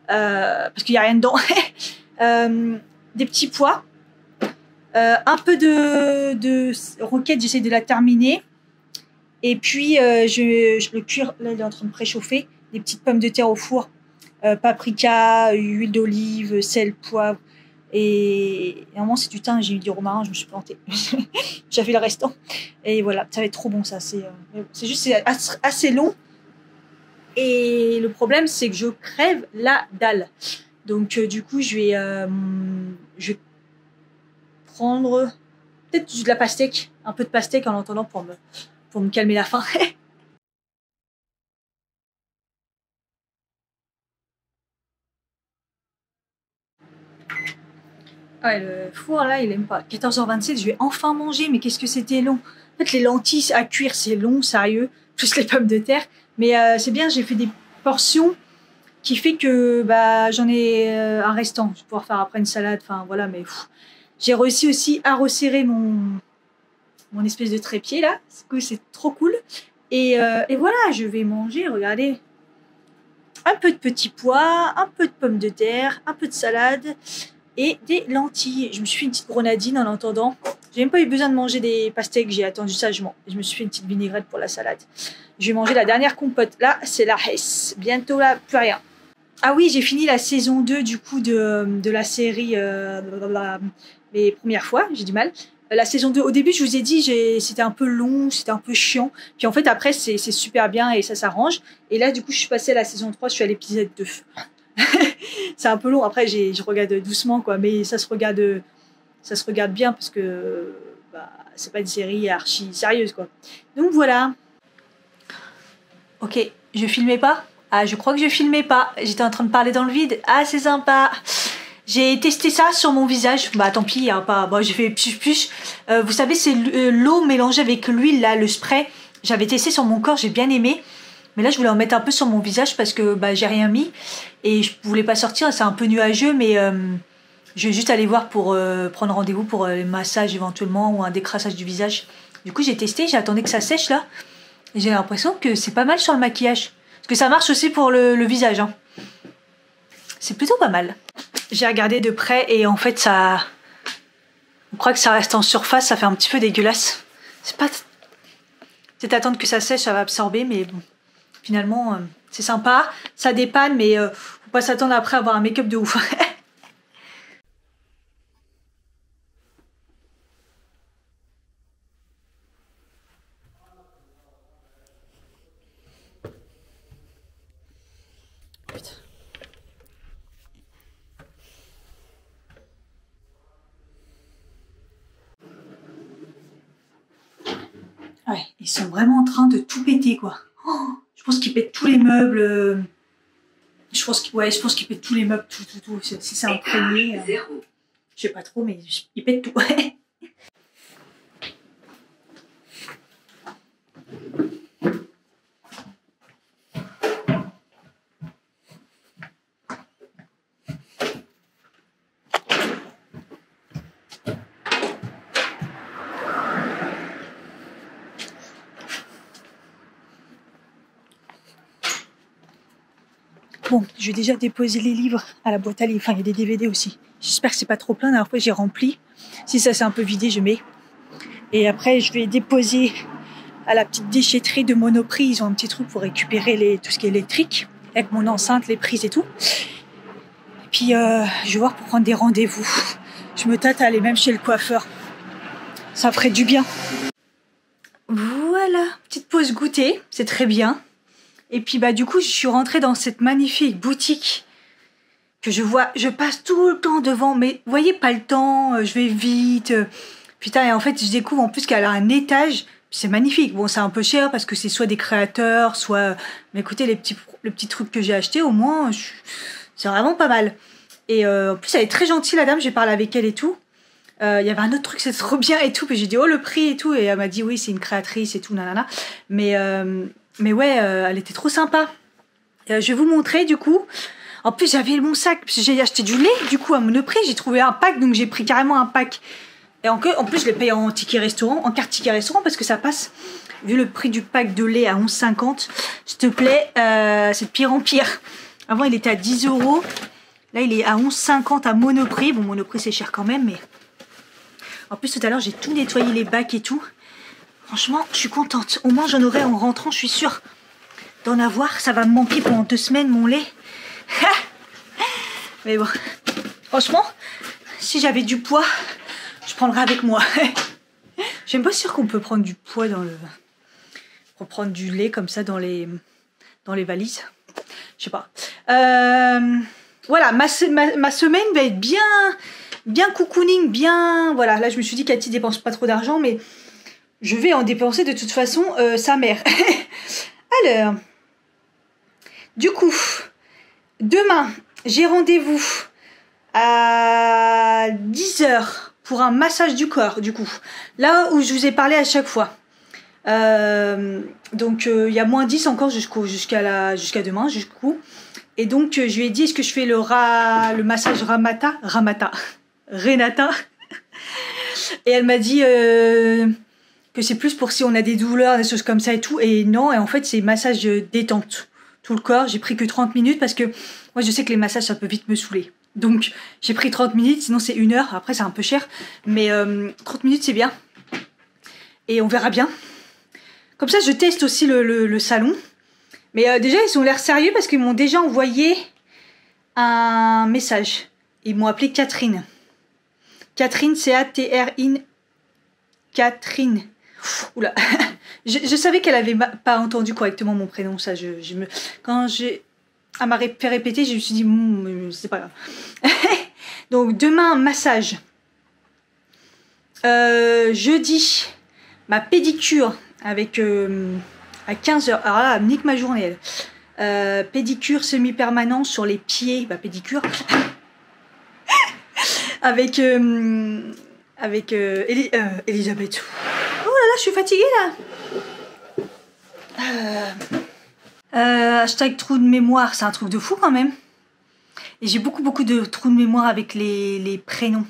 Parce qu'il n'y a rien dedans. Des petits pois. Un peu de roquette, j'essaie de la terminer. Et puis, je le cuire. Là, il est en train de préchauffer. Des petites pommes de terre au four. Paprika, huile d'olive, sel, poivre. Et normalement, c'est du thym. J'ai eu du romarin, je me suis plantée. J'avais le restant. Et voilà, ça va être trop bon, ça. C'est juste assez long. Et le problème, c'est que je crève la dalle. Donc, du coup, je vais prendre peut-être de la pastèque, un peu de pastèque en attendant pour me calmer la faim. Ouais, le four, là, il aime pas. 14h27, je vais enfin manger, mais qu'est-ce que c'était long. En fait, les lentilles à cuire, c'est long, sérieux, plus les pommes de terre. Mais c'est bien, j'ai fait des portions qui fait que j'en ai un restant. Je vais pouvoir faire après une salade, enfin voilà, mais j'ai réussi aussi à resserrer mon espèce de trépied, là. C'est trop cool. Et voilà, je vais manger, regardez. Un peu de petits pois, un peu de pommes de terre, un peu de salade et des lentilles. Je me suis fait une petite grenadine en attendant. J'ai même pas eu besoin de manger des pastèques, j'ai attendu sagement. Je me suis fait une petite vinaigrette pour la salade. Je vais manger la dernière compote. Là, c'est la Hesse. Bientôt là, plus rien. Ah oui, j'ai fini la saison 2 du coup de la série les premières fois, j'ai du mal. La saison 2, au début, je vous ai dit, c'était un peu long, c'était un peu chiant. Puis en fait, après, c'est super bien et ça s'arrange. Et là, du coup, je suis passée à la saison 3, je suis à l'épisode 2. C'est un peu long. Après, je regarde doucement, quoi. Mais ça se regarde bien parce que c'est pas une série archi sérieuse, quoi. Donc voilà. Ok, je filmais pas. Ah, je crois que je filmais pas. J'étais en train de parler dans le vide. Ah, c'est sympa. J'ai testé ça sur mon visage. Bah, tant pis, hein, pas. Bon, j'ai fait push. Vous savez, c'est l'eau mélangée avec l'huile, là, le spray. J'avais testé sur mon corps, j'ai bien aimé. Mais là, je voulais en mettre un peu sur mon visage parce que bah, j'ai rien mis. Et je voulais pas sortir. C'est un peu nuageux, mais je vais juste aller voir pour prendre rendez-vous pour les massages éventuellement ou un décrassage du visage. Du coup, j'ai testé. J'attendais que ça sèche, là. Et j'ai l'impression que c'est pas mal sur le maquillage. Parce que ça marche aussi pour le visage. Hein. C'est plutôt pas mal. J'ai regardé de près et en fait, ça... On croit que ça reste en surface, ça fait un petit peu dégueulasse. C'est pas... C'est attendre que ça sèche, ça va absorber, mais bon. Finalement, c'est sympa. Ça dépanne, mais faut pas s'attendre après à avoir un make-up de ouf. Ouais, ils sont vraiment en train de tout péter, quoi. Oh, je pense qu'ils pètent tous les meubles. Je pense qu'ils pètent tous les meubles, tout. Si c'est imprégné. Je sais pas trop, mais ils pètent tout. Bon, je vais déjà déposer les livres à la boîte à livres. Enfin, il y a des DVD aussi. J'espère que c'est pas trop plein. La dernière fois, j'ai rempli. Si ça s'est un peu vidé, je mets. Et après, je vais déposer à la petite déchetterie de Monoprix. Ils ont un petit truc pour récupérer tout ce qui est électrique. Avec mon enceinte, les prises et tout. Et puis, je vais voir pour prendre des rendez-vous. Je me tâte à aller même chez le coiffeur. Ça ferait du bien. Voilà, petite pause goûter. C'est très bien. Et puis bah du coup, je suis rentrée dans cette magnifique boutique que je passe tout le temps devant, mais vous voyez pas le temps, je vais vite. Putain, et en fait, je découvre en plus qu'elle a un étage, c'est magnifique. Bon, c'est un peu cher parce que c'est soit des créateurs, soit... Mais écoutez, les petits trucs que j'ai achetés, au moins, c'est vraiment pas mal. Et en plus, elle est très gentille, la dame, j'ai parlé avec elle et tout. Il y avait un autre truc, c'est trop bien et tout, puis j'ai dit, oh, le prix et tout, et elle m'a dit, oui, c'est une créatrice et tout, nanana. Mais ouais, elle était trop sympa. Je vais vous montrer du coup. En plus, j'avais mon sac, parce que j'ai acheté du lait du coup à Monoprix. J'ai trouvé un pack, donc j'ai pris carrément un pack. Et en plus, je l'ai payé en ticket restaurant, en carte ticket restaurant, parce que ça passe. Vu le prix du pack de lait à 11,50, s'il te plaît, c'est de pire en pire. Avant, il était à 10 €. Là, il est à 11,50 à Monoprix. Bon, Monoprix, c'est cher quand même, mais... En plus, tout à l'heure, j'ai tout nettoyé les bacs et tout. Franchement, je suis contente. Au moins, j'en aurai en rentrant, je suis sûre d'en avoir. Ça va me manquer pendant 2 semaines, mon lait. Mais bon, franchement, si j'avais du poids, je prendrais avec moi. Je suis même pas sûre qu'on peut prendre du poids pour prendre du lait comme ça dans les valises. Je sais pas. Voilà, ma semaine va être bien cocooning, bien... Voilà, là, je me suis dit, Cathy dépense pas trop d'argent, mais... Je vais en dépenser de toute façon sa mère. Alors, du coup, demain, j'ai rendez-vous à 10 h pour un massage du corps, du coup. Là où je vous ai parlé à chaque fois. Donc, il y a -10 encore jusqu'à demain, jusqu'où. Et donc, je lui ai dit, est-ce que je fais le massage Renata. Et elle m'a dit... que c'est plus pour si on a des douleurs, des choses comme ça et tout. Et non, et en fait, c'est massage détente. Tout le corps, j'ai pris que 30 minutes parce que moi, je sais que les massages, ça peut vite me saouler. Donc, j'ai pris 30 minutes, sinon c'est 1 heure. Après, c'est un peu cher. Mais 30 minutes, c'est bien. Et on verra bien. Comme ça, je teste aussi le salon. Mais déjà, ils ont l'air sérieux parce qu'ils m'ont déjà envoyé un message. Ils m'ont appelé Catherine. Catherine, C-A-T-R-I-N. Catherine. Oula, je savais qu'elle avait pas entendu correctement mon prénom, ça. Quand elle m'a fait répéter, je me suis dit, c'est pas grave. Donc demain massage. Jeudi, ma pédicure avec à 15 h. Alors là, elle me nique ma journée. Elle. Pédicure semi-permanent sur les pieds, bah pédicure. avec Elisabeth. Oh là là, je suis fatiguée là. Hashtag trou de mémoire, c'est un truc de fou quand même. Et j'ai beaucoup de trous de mémoire avec les prénoms.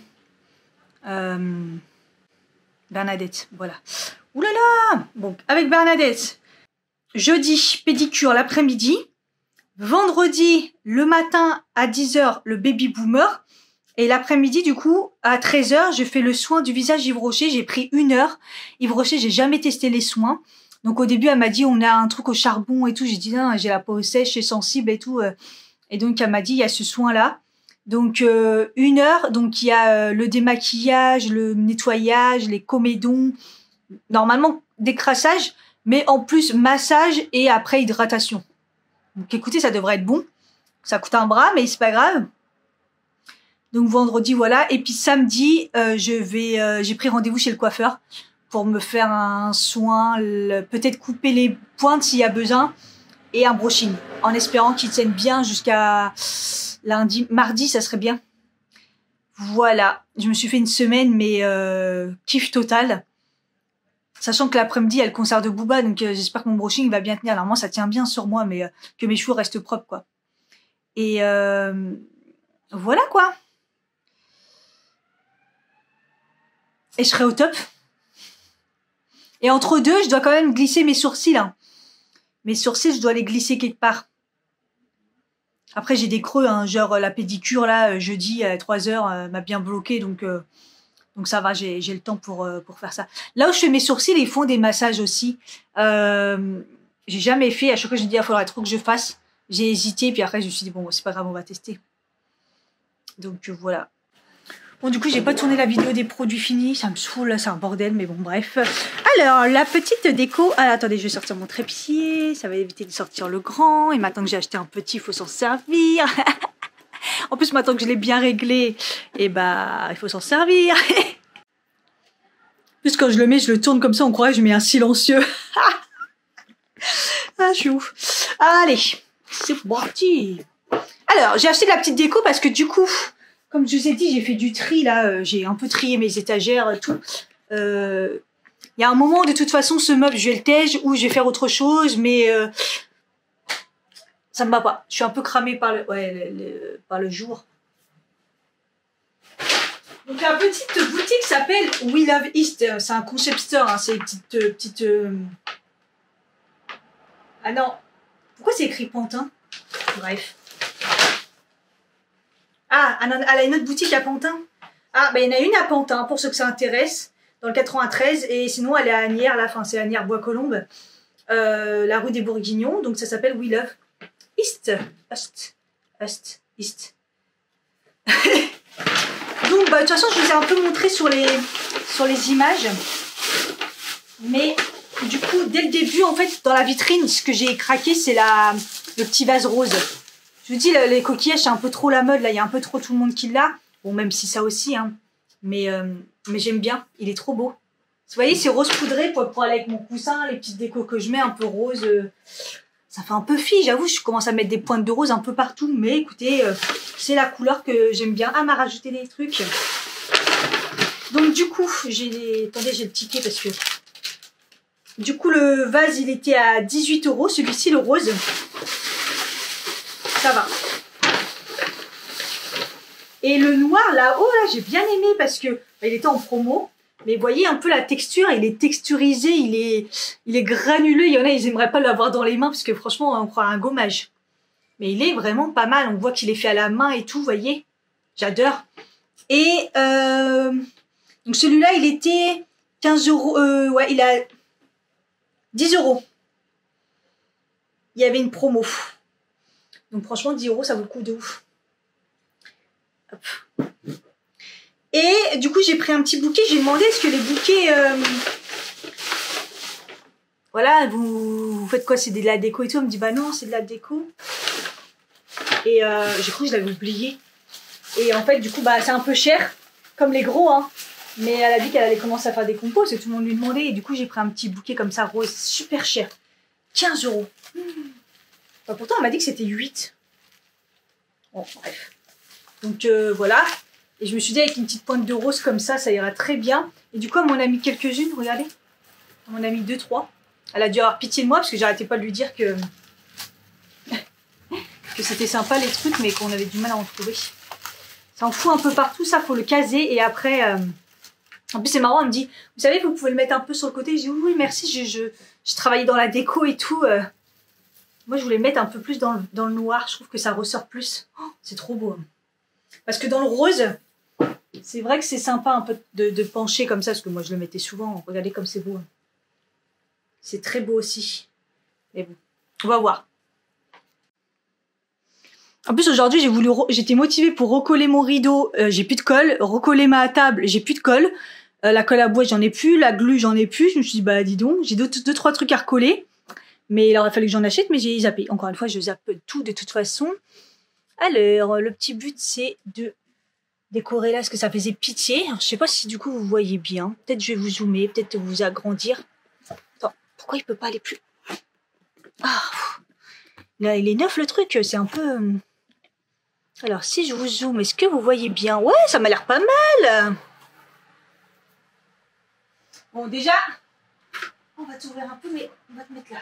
Bernadette, voilà. Ouh là là. Bon, avec Bernadette, jeudi, pédicure l'après-midi. Vendredi, le matin à 10 h, le baby boomer. Et l'après-midi, du coup, à 13 h, je fais le soin du visage Yves Rocher. J'ai pris 1 heure. Yves Rocher, j'ai jamais testé les soins. Donc au début, elle m'a dit, on a un truc au charbon et tout. J'ai dit, non, j'ai la peau sèche et sensible et tout. Et donc, elle m'a dit, il y a ce soin-là. Donc, 1 heure. Donc, il y a le démaquillage, le nettoyage, les comédons. Normalement, décrassage. Mais en plus, massage et après, hydratation. Donc, écoutez, ça devrait être bon. Ça coûte un bras, mais c'est pas grave. Donc, vendredi, voilà. Et puis, samedi, j'ai pris rendez-vous chez le coiffeur pour me faire un soin, peut-être couper les pointes s'il y a besoin, et un brushing, en espérant qu'il tienne bien jusqu'à mardi, ça serait bien. Voilà, je me suis fait une semaine, mais kiff total. Sachant que l'après-midi, il y a le concert de Booba, donc j'espère que mon brushing va bien tenir. Normalement, ça tient bien sur moi, mais que mes cheveux restent propres, quoi. Et voilà, quoi. Et je serai au top. Et entre deux, je dois quand même glisser mes sourcils. Hein. Mes sourcils, je dois les glisser quelque part. Après, j'ai des creux, hein, genre la pédicure, là, jeudi à 3 h, m'a bien bloqué. Donc ça va, j'ai le temps pour faire ça. Là où je fais mes sourcils, ils font des massages aussi. J'ai jamais fait. À chaque fois, je me dis, il faudrait trop que je fasse. J'ai hésité, puis après, je me suis dit, bon, c'est pas grave, on va tester. Donc voilà. Bon, du coup, j'ai pas tourné la vidéo des produits finis. Ça me saoule, là, c'est un bordel, mais bon, bref. Alors, la petite déco. Ah, attendez, je vais sortir mon trépied. Ça va éviter de sortir le grand. Et maintenant que j'ai acheté un petit, il faut s'en servir. En plus, maintenant que je l'ai bien réglé, et bah, il faut s'en servir. Plus quand je le mets, je le tourne comme ça, on croirait que je mets un silencieux. Ah, je suis ouf. Allez, c'est parti. Alors, j'ai acheté de la petite déco parce que du coup, comme je vous ai dit, j'ai fait du tri là, j'ai un peu trié mes étagères et tout. Il y a un moment, de toute façon, ce meuble, je vais le tège ou je vais faire autre chose, mais ça me va pas. Je suis un peu cramée par le jour. Donc la petite boutique s'appelle We Love East. C'est un concept store, hein, c'est une petite... Ah non, pourquoi c'est écrit Pantin? Bref. Ah, elle a une autre boutique à Pantin. Ah, ben il y en a une à Pantin, pour ceux que ça intéresse, dans le 93. Et sinon, elle est à Asnières, là, enfin c'est Asnières Bois-Colombes, la rue des Bourguignons. Donc ça s'appelle We Love East. East. Donc, bah, de toute façon, je vous ai un peu montré sur les images. Mais du coup, dès le début, en fait, dans la vitrine, ce que j'ai craqué, c'est le petit vase rose. Je vous dis, les coquillages, c'est un peu trop la mode. Là, il y a un peu trop tout le monde qui l'a. Bon, même si ça aussi, hein. Mais j'aime bien. Il est trop beau. Vous voyez, c'est rose poudré pour aller avec mon coussin. Les petites décos que je mets, un peu rose. Ça fait un peu fille, j'avoue. Je commence à mettre des pointes de rose un peu partout. Mais écoutez, c'est la couleur que j'aime bien. Ah, m'a rajouté des trucs. Donc, du coup, attendez, j'ai le ticket parce que... Du coup, le vase, il était à 18 €. Celui-ci, le rose. Ça va. Et le noir, là-haut, là, j'ai bien aimé parce que il était en promo. Mais vous voyez un peu la texture, il est texturisé, il est granuleux. Il y en a, ils aimeraient pas l'avoir dans les mains parce que franchement, on croit un gommage. Mais il est vraiment pas mal. On voit qu'il est fait à la main et tout, vous voyez. J'adore. Et donc celui-là, il était 15 €. Ouais, il a 10 €. Il y avait une promo. Donc franchement, 10 €, ça vaut le coup de ouf. Hop. Et du coup, j'ai pris un petit bouquet. J'ai demandé est-ce que les bouquets... Voilà, vous faites quoi? C'est de la déco et tout? Elle me dit, bah non, c'est de la déco. Et j'ai cru que je l'avais oublié. Et en fait, du coup, bah c'est un peu cher, comme les gros, hein. Mais elle a dit qu'elle allait commencer à faire des compos, et tout le monde lui demandait. Et du coup, j'ai pris un petit bouquet comme ça, rose, super cher. 15 €. Enfin, pourtant, on m'a dit que c'était 8. Bon, bref. Donc, voilà. Et je me suis dit, avec une petite pointe de rose comme ça ira très bien. Et du coup, elle m'en a mis quelques-unes, regardez. Elle m'en a mis 2, 3. Elle a dû avoir pitié de moi, parce que j'arrêtais pas de lui dire que c'était sympa les trucs, mais qu'on avait du mal à en trouver. Ça en fout un peu partout, ça, faut le caser. Et après, en plus, c'est marrant, elle me dit, vous savez, vous pouvez le mettre un peu sur le côté. Je dis, oui, merci, je travaillais dans la déco et tout. Moi, je voulais le mettre un peu plus dans le noir. Je trouve que ça ressort plus. Oh, c'est trop beau. Parce que dans le rose, c'est vrai que c'est sympa un peu de pencher comme ça. Parce que moi, je le mettais souvent. Regardez comme c'est beau. C'est très beau aussi. Mais bon, on va voir. En plus, aujourd'hui, j'étais motivée pour recoller mon rideau. J'ai plus de colle. Recoller ma table, j'ai plus de colle. La colle à bois, j'en ai plus. La glu, j'en ai plus. Je me suis dit, bah dis donc, j'ai deux, trois trucs à recoller. Mais il aurait fallu que j'en achète, mais j'ai zappé. Encore une fois, je zappe tout de toute façon. Alors, le petit but, c'est de décorer là, parce que ça faisait pitié. Alors, je sais pas si du coup, vous voyez bien. Peut-être je vais vous zoomer, peut-être vous agrandir. Attends, pourquoi il peut pas aller plus... Ah, là, il est neuf le truc, c'est un peu... Alors, si je vous zoome, est-ce que vous voyez bien? Ouais, ça m'a l'air pas mal. Bon, déjà, on va t'ouvrir un peu, mais on va te mettre là.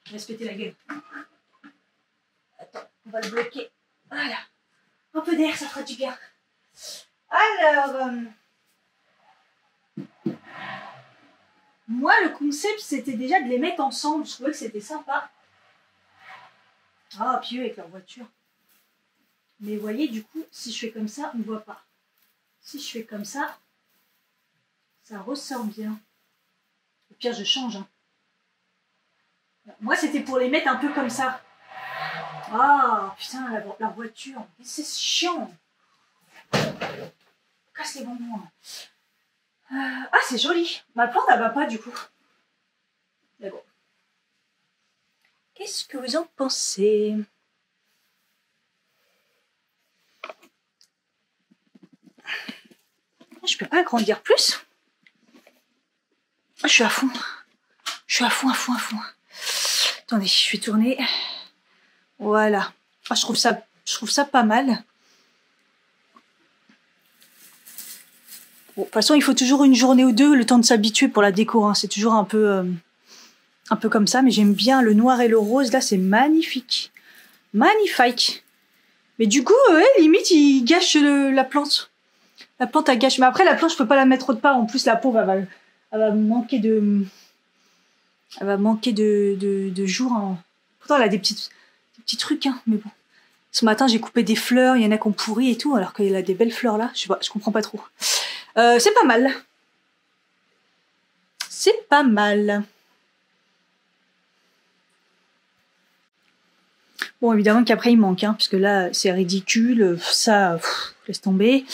Je vais se péter la gueule. Attends, on va le bloquer. Voilà. Un peu d'air, ça fera du bien. Alors, moi, le concept, c'était déjà de les mettre ensemble. Je trouvais que c'était sympa. Ah, puis eux, avec leur voiture. Mais vous voyez, du coup, si je fais comme ça, on ne voit pas. Si je fais comme ça ressort bien. Au pire, je change. Hein. Moi, c'était pour les mettre un peu comme ça. Ah, putain, la voiture. C'est chiant. Casse les bonbons. Ah, c'est joli. Ma plante, elle va pas, du coup. Mais bon. Qu'est-ce que vous en pensez? Je peux pas agrandir plus. Je suis à fond. Je suis à fond. Attendez, je vais tourner. Voilà. Ah, je trouve ça pas mal. Bon, de toute façon, il faut toujours une journée ou deux, le temps de s'habituer pour la déco. Hein. C'est toujours un peu comme ça, mais j'aime bien le noir et le rose. Là, c'est magnifique. Magnifique. Mais du coup, limite, il gâche la plante. La plante, elle gâche. Mais après, la plante, je peux pas la mettre autre part. En plus, la pauvre, elle va manquer de... Elle va manquer de jours. Hein. Pourtant, elle a des petits trucs, hein. Mais bon. Ce matin, j'ai coupé des fleurs. Il y en a qui ont pourri et tout, alors qu'il a des belles fleurs là. Je sais pas, je comprends pas trop. C'est pas mal. C'est pas mal. Bon, évidemment qu'après, il manque, hein, parce que là, c'est ridicule. Ça, laisse tomber.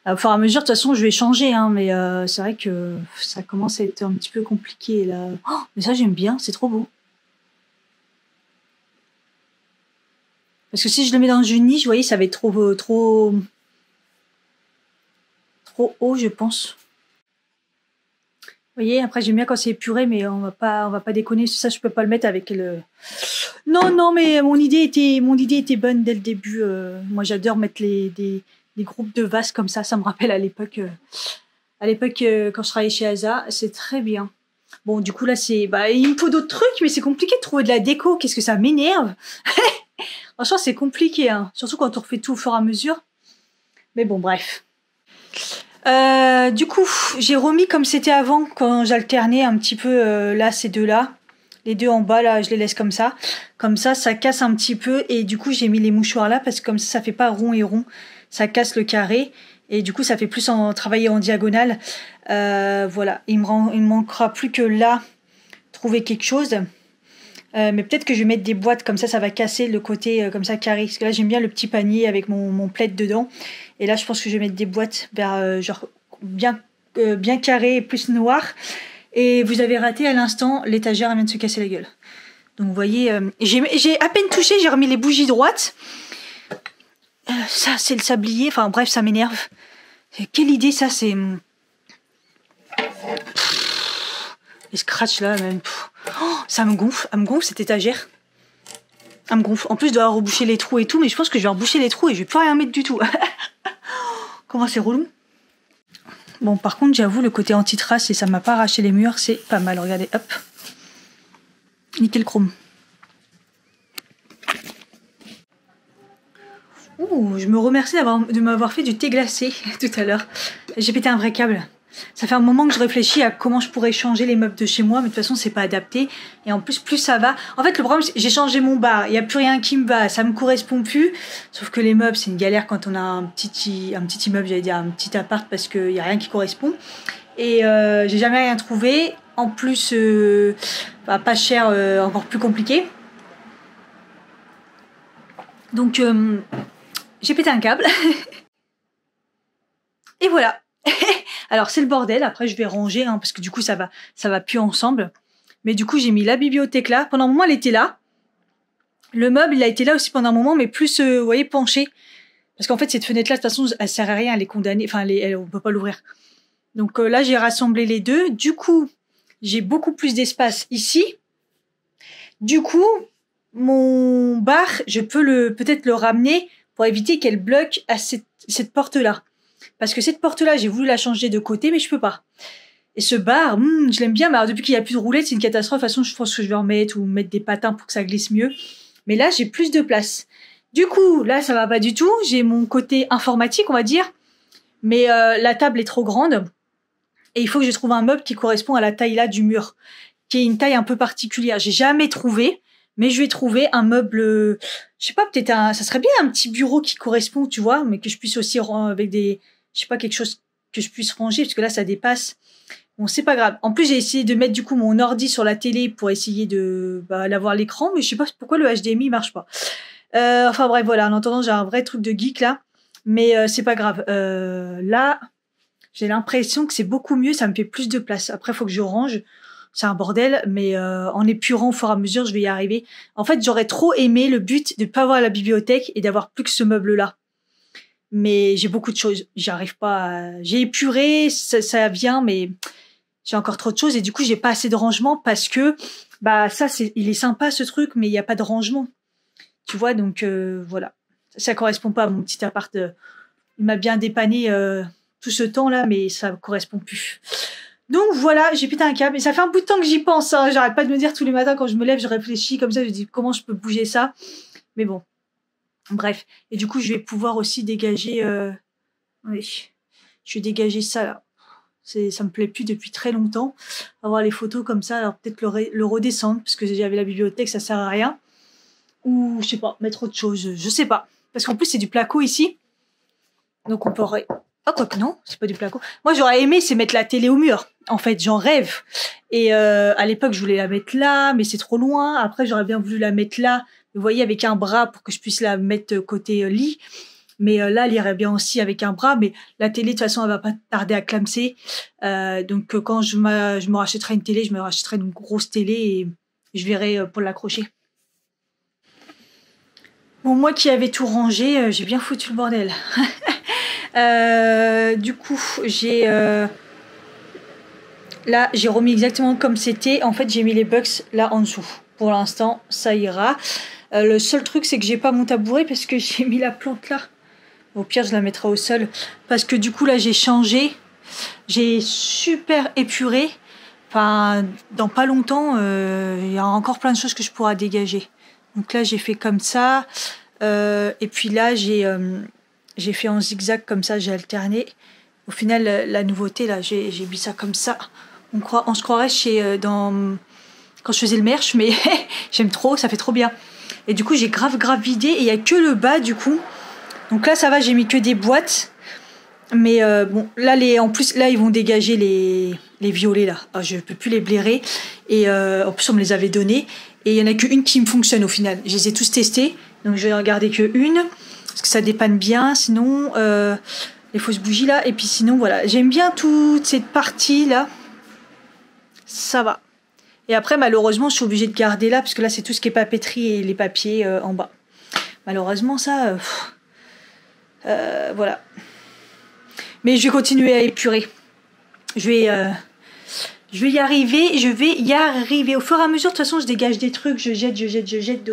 Au fur et à mesure, de toute façon, je vais changer, hein, mais c'est vrai que ça commence à être un petit peu compliqué, là. Oh, mais ça, j'aime bien, c'est trop beau. Parce que si je le mets dans une niche, vous voyez, ça va être trop haut, je pense. Vous voyez, après, j'aime bien quand c'est épuré, mais on va pas déconner. Ça, je peux pas le mettre avec le... Non, mais mon idée était bonne dès le début. Moi, j'adore mettre des groupes de vases comme ça. Ça me rappelle à l'époque, quand je travaillais chez Asa, c'est très bien. Bon, du coup, là, il me faut d'autres trucs, mais c'est compliqué de trouver de la déco. Qu'est-ce que ça m'énerve. Franchement, c'est compliqué, hein. Surtout quand on refait tout au fur et à mesure. Mais bon, bref. Du coup, j'ai remis comme c'était avant, quand j'alternais un petit peu là, ces deux-là. Les deux en bas, là, je les laisse comme ça. Comme ça casse un petit peu. Et du coup, j'ai mis les mouchoirs là, parce que comme ça fait pas rond et rond. Ça casse le carré. Et du coup, ça fait plus travailler en diagonale. Voilà. Il me manquera plus que là, trouver quelque chose. Mais peut-être que je vais mettre des boîtes, comme ça va casser le côté comme ça carré. Parce que là, j'aime bien le petit panier avec mon plaid dedans. Et là, je pense que je vais mettre des boîtes vers genre bien carré et plus noir. Et vous avez raté à l'instant, l'étagère vient de se casser la gueule. Donc vous voyez, j'ai à peine touché, j'ai remis les bougies droites. Ça, c'est le sablier. Enfin bref, ça m'énerve. Quelle idée ça, c'est... Les scratchs là, même. Oh, ça me gonfle. Elle me gonfle cette étagère. Elle me gonfle. En plus, je dois reboucher les trous et tout, mais je pense que je vais reboucher les trous et je vais plus rien mettre du tout. Comment c'est relou. Bon, par contre, j'avoue, le côté anti-trace et ça m'a pas arraché les murs, c'est pas mal. Regardez, hop. Nickel chrome. Ouh, je me remercie de m'avoir fait du thé glacé tout à l'heure. J'ai pété un vrai câble. Ça fait un moment que je réfléchis à comment je pourrais changer les meubles de chez moi, mais de toute façon, c'est pas adapté. Et en plus, plus ça va. En fait, le problème, c'est que j'ai changé mon bar. Il n'y a plus rien qui me va. Ça me correspond plus. Sauf que les meubles, c'est une galère quand on a un petit immeuble, j'allais dire un petit appart, parce qu'il n'y a rien qui correspond. Et j'ai jamais rien trouvé. En plus, pas cher, encore plus compliqué. Donc, j'ai pété un câble. Et voilà. Alors c'est le bordel, après je vais ranger, hein, parce que du coup ça va plus ensemble. Mais du coup j'ai mis la bibliothèque là, pendant un moment elle était là. Le meuble il a été là aussi pendant un moment, mais plus, vous voyez, penché. Parce qu'en fait cette fenêtre là, de toute façon elle sert à rien, elle est condamnée, enfin on peut pas l'ouvrir. Donc là j'ai rassemblé les deux, du coup j'ai beaucoup plus d'espace ici. Du coup mon bar, je peux peut-être le ramener pour éviter qu'elle bloque à cette porte là. Parce que cette porte-là, j'ai voulu la changer de côté, mais je peux pas. Et ce bar, je l'aime bien, mais alors depuis qu'il n'y a plus de roulettes, c'est une catastrophe. De toute façon, je pense que je vais en mettre ou mettre des patins pour que ça glisse mieux. Mais là, j'ai plus de place. Du coup, là, ça va pas du tout. J'ai mon côté informatique, on va dire. Mais la table est trop grande. Et il faut que je trouve un meuble qui correspond à la taille là du mur. Qui est une taille un peu particulière. J'ai jamais trouvé. Mais je vais trouver un meuble, je sais pas, peut-être ça serait bien un petit bureau qui correspond, tu vois, mais que je puisse aussi avec des, je sais pas, quelque chose que je puisse ranger, parce que là, ça dépasse. Bon, c'est pas grave. En plus, j'ai essayé de mettre, du coup, mon ordi sur la télé pour essayer d'avoir l'écran, mais je sais pas pourquoi le HDMI marche pas. Enfin, bref, voilà. En attendant, j'ai un vrai truc de geek, là. Mais c'est pas grave. Là, j'ai l'impression que c'est beaucoup mieux, ça me fait plus de place. Après, faut que je range. C'est un bordel, mais en épurant au fur et à mesure, je vais y arriver. En fait, j'aurais trop aimé le but de pas avoir la bibliothèque et d'avoir plus que ce meuble-là. Mais j'ai beaucoup de choses. J'arrive pas. J'ai épuré, ça vient, mais j'ai encore trop de choses et du coup, j'ai pas assez de rangement parce que il est sympa ce truc, mais il y a pas de rangement. Tu vois, donc voilà. Ça correspond pas à mon petit appart. Il m'a bien dépanné tout ce temps-là, mais ça correspond plus. Donc voilà, j'ai pété un câble. Et ça fait un bout de temps que j'y pense. Hein. J'arrête pas de me dire tous les matins quand je me lève, je réfléchis comme ça, je dis comment je peux bouger ça. Mais bon, bref. Et du coup, je vais pouvoir aussi dégager... Oui, je vais dégager ça là. Ça me plaît plus depuis très longtemps. Avoir les photos comme ça, alors peut-être le redescendre, parce que j'avais la bibliothèque, ça sert à rien. Ou, je sais pas, mettre autre chose, je sais pas. Parce qu'en plus, c'est du placo ici. Donc on pourrait... Ah, quoi que non, c'est pas du placo. Moi, j'aurais aimé, c'est mettre la télé au mur. En fait, j'en rêve. Et à l'époque, je voulais la mettre là, mais c'est trop loin. Après, j'aurais bien voulu la mettre là, vous voyez, avec un bras pour que je puisse la mettre côté lit. Mais là, elle irait bien aussi avec un bras. Mais la télé, de toute façon, elle va pas tarder à clamser. Donc, quand je me rachèterai une télé, je me rachèterai une grosse télé et je verrai pour l'accrocher. Bon, moi qui avais tout rangé, j'ai bien foutu le bordel. Du coup, là, j'ai remis exactement comme c'était. En fait, j'ai mis les bugs là en dessous. Pour l'instant, ça ira. Le seul truc, c'est que j'ai pas mon tabouret parce que j'ai mis la plante là. Au pire, je la mettrai au sol. Parce que du coup, là, j'ai changé. J'ai super épuré. Enfin, dans pas longtemps, il y a encore plein de choses que je pourrais dégager. Donc là, j'ai fait comme ça. Et puis là, j'ai fait en zigzag comme ça, j'ai alterné. Au final, la nouveauté, là, j'ai mis ça comme ça. On se croirait quand je faisais le merch, mais j'aime trop, ça fait trop bien. Et du coup, j'ai grave vidé et il n'y a que le bas, du coup. Donc là, ça va, j'ai mis que des boîtes. Mais bon, là, en plus, là, ils vont dégager les violets, là. Ah, je ne peux plus les blairer. Et en plus, on me les avait donnés. Et il n'y en a qu'une qui me fonctionne au final. Je les ai tous testés. Donc, je vais en garder qu'une. Parce que ça dépanne bien. Sinon, les fausses bougies, là. Et puis sinon, voilà. J'aime bien toute cette partie-là. Ça va. Et après, malheureusement, je suis obligée de garder là. Parce que là, c'est tout ce qui est papeterie et les papiers en bas. Malheureusement, ça... voilà. Mais je vais continuer à épurer. Je Je vais y arriver, je vais y arriver. Au fur et à mesure, de toute façon, je dégage des trucs, je jette.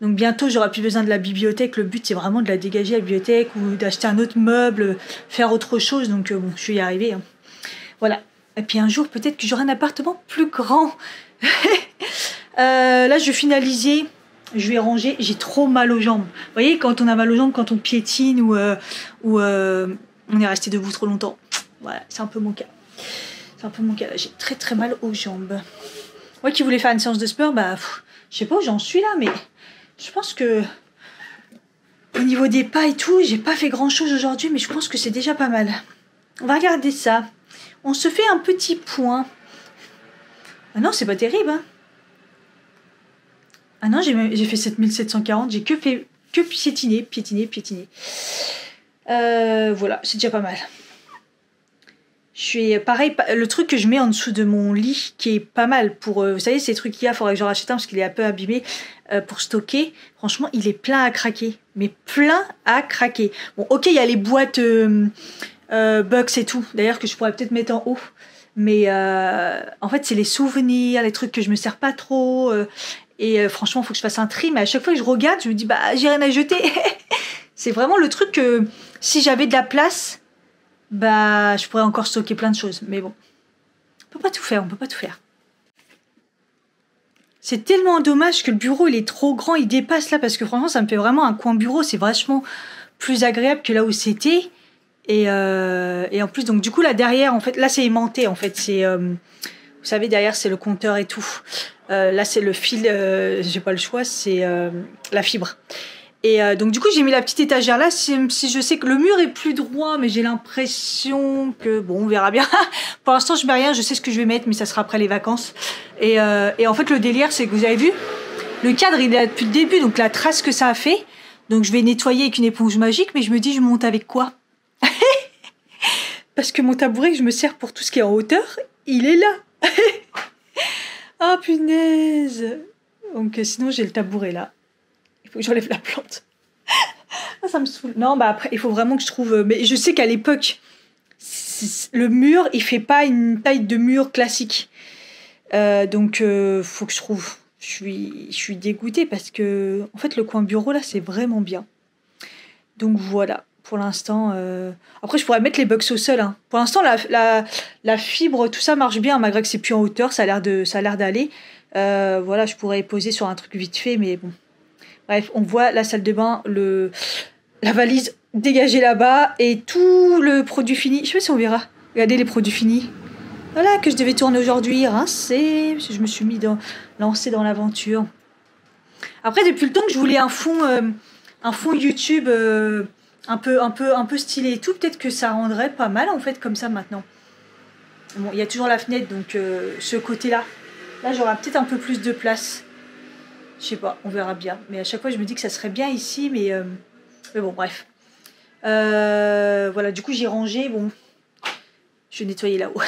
Donc bientôt, j'aurai plus besoin de la bibliothèque. Le but, c'est vraiment de la dégager, la bibliothèque, ou d'acheter un autre meuble, faire autre chose. Donc bon, je vais y arriver. Hein. Voilà. Et puis un jour, peut-être que j'aurai un appartement plus grand. Là, je vais finaliser. Je vais ranger. J'ai trop mal aux jambes. Vous voyez, quand on a mal aux jambes, quand on piétine ou on est resté debout trop longtemps. Voilà, c'est un peu mon cas. C'est un peu mon cas. J'ai très très mal aux jambes. Moi qui voulais faire une séance de sport, bah, je sais pas où j'en suis là, mais je pense que au niveau des pas et tout, j'ai pas fait grand chose aujourd'hui, mais je pense que c'est déjà pas mal. On va regarder ça. On se fait un petit point. Ah non, c'est pas terrible, hein. Ah non, j'ai fait 7740, j'ai que piétiner. Voilà, c'est déjà pas mal. Je suis pareil, le truc que je mets en dessous de mon lit, qui est pas mal pour, vous savez, ces trucs qu'il y a, il faudrait que j'en rachète un parce qu'il est un peu abîmé, pour stocker. Franchement, il est plein à craquer, mais plein à craquer. Bon, ok, il y a les boîtes Bucks et tout, d'ailleurs, que je pourrais peut-être mettre en haut. Mais en fait, c'est les souvenirs, les trucs que je me sers pas trop. Franchement, il faut que je fasse un tri. Mais à chaque fois que je regarde, je me dis, bah, j'ai rien à jeter. C'est vraiment le truc que si j'avais de la place, bah, je pourrais encore stocker plein de choses. Mais bon, on peut pas tout faire, C'est tellement dommage que le bureau, il est trop grand, il dépasse là. Parce que franchement, ça me fait vraiment un coin bureau. C'est vachement plus agréable que là où c'était. Et en plus, donc du coup, là derrière, en fait, là c'est aimanté, en fait. C'est, vous savez, derrière, c'est le compteur et tout. Là, c'est le fil, j'ai pas le choix, c'est la fibre. Et donc du coup, j'ai mis la petite étagère là, si je sais que le mur est plus droit, mais j'ai l'impression que, bon, on verra bien. Pour l'instant, je mets rien, je sais ce que je vais mettre, mais ça sera après les vacances. Et en fait, le délire, c'est que vous avez vu, le cadre, il est là depuis le début, donc la trace que ça a fait. Donc je vais nettoyer avec une éponge magique, mais je me dis, je monte avec quoi? Parce que mon tabouret que je me sers pour tout ce qui est en hauteur, il est là. Ah, punaise. Donc sinon, j'ai le tabouret là. Il faut que j'enlève la plante. Ah, ça me saoule. Non, bah après, il faut vraiment que je trouve... Mais je sais qu'à l'époque, le mur, il fait pas une taille de mur classique. Donc, faut que je trouve. Je suis dégoûtée parce que, en fait, le coin bureau, là, c'est vraiment bien. Donc, voilà. Pour l'instant... Après, je pourrais mettre les bugs au sol. Hein. Pour l'instant, la fibre, tout ça marche bien, malgré que c'est plus en hauteur. Ça a l'air d'aller. Voilà, je pourrais poser sur un truc vite fait, mais bon... Bref, on voit la salle de bain, la valise dégagée là-bas et tout le produit fini. Je sais pas si on verra. Regardez les produits finis. Voilà, que je devais tourner aujourd'hui, rincer. Parce que je me suis lancée dans l'aventure. Après, depuis le temps que je voulais un fond YouTube un peu stylé et tout, peut-être que ça rendrait pas mal en fait comme ça maintenant. Bon, il y a toujours la fenêtre, donc ce côté-là. Là, j'aurai peut-être un peu plus de place. Je sais pas, on verra bien. Mais à chaque fois, je me dis que ça serait bien ici, mais bon, bref. Voilà, du coup, j'ai rangé. Bon, je vais nettoyer là-haut.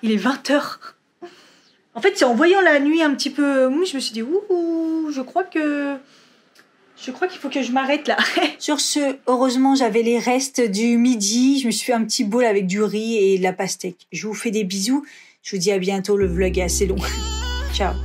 Il est 20h. En fait, c'est en voyant la nuit un petit peu... je me suis dit, ouh, je crois qu'il faut que je m'arrête là. Sur ce, heureusement, j'avais les restes du midi. Je me suis fait un petit bol avec du riz et de la pastèque. Je vous fais des bisous. Je vous dis à bientôt. Le vlog est assez long. Ciao.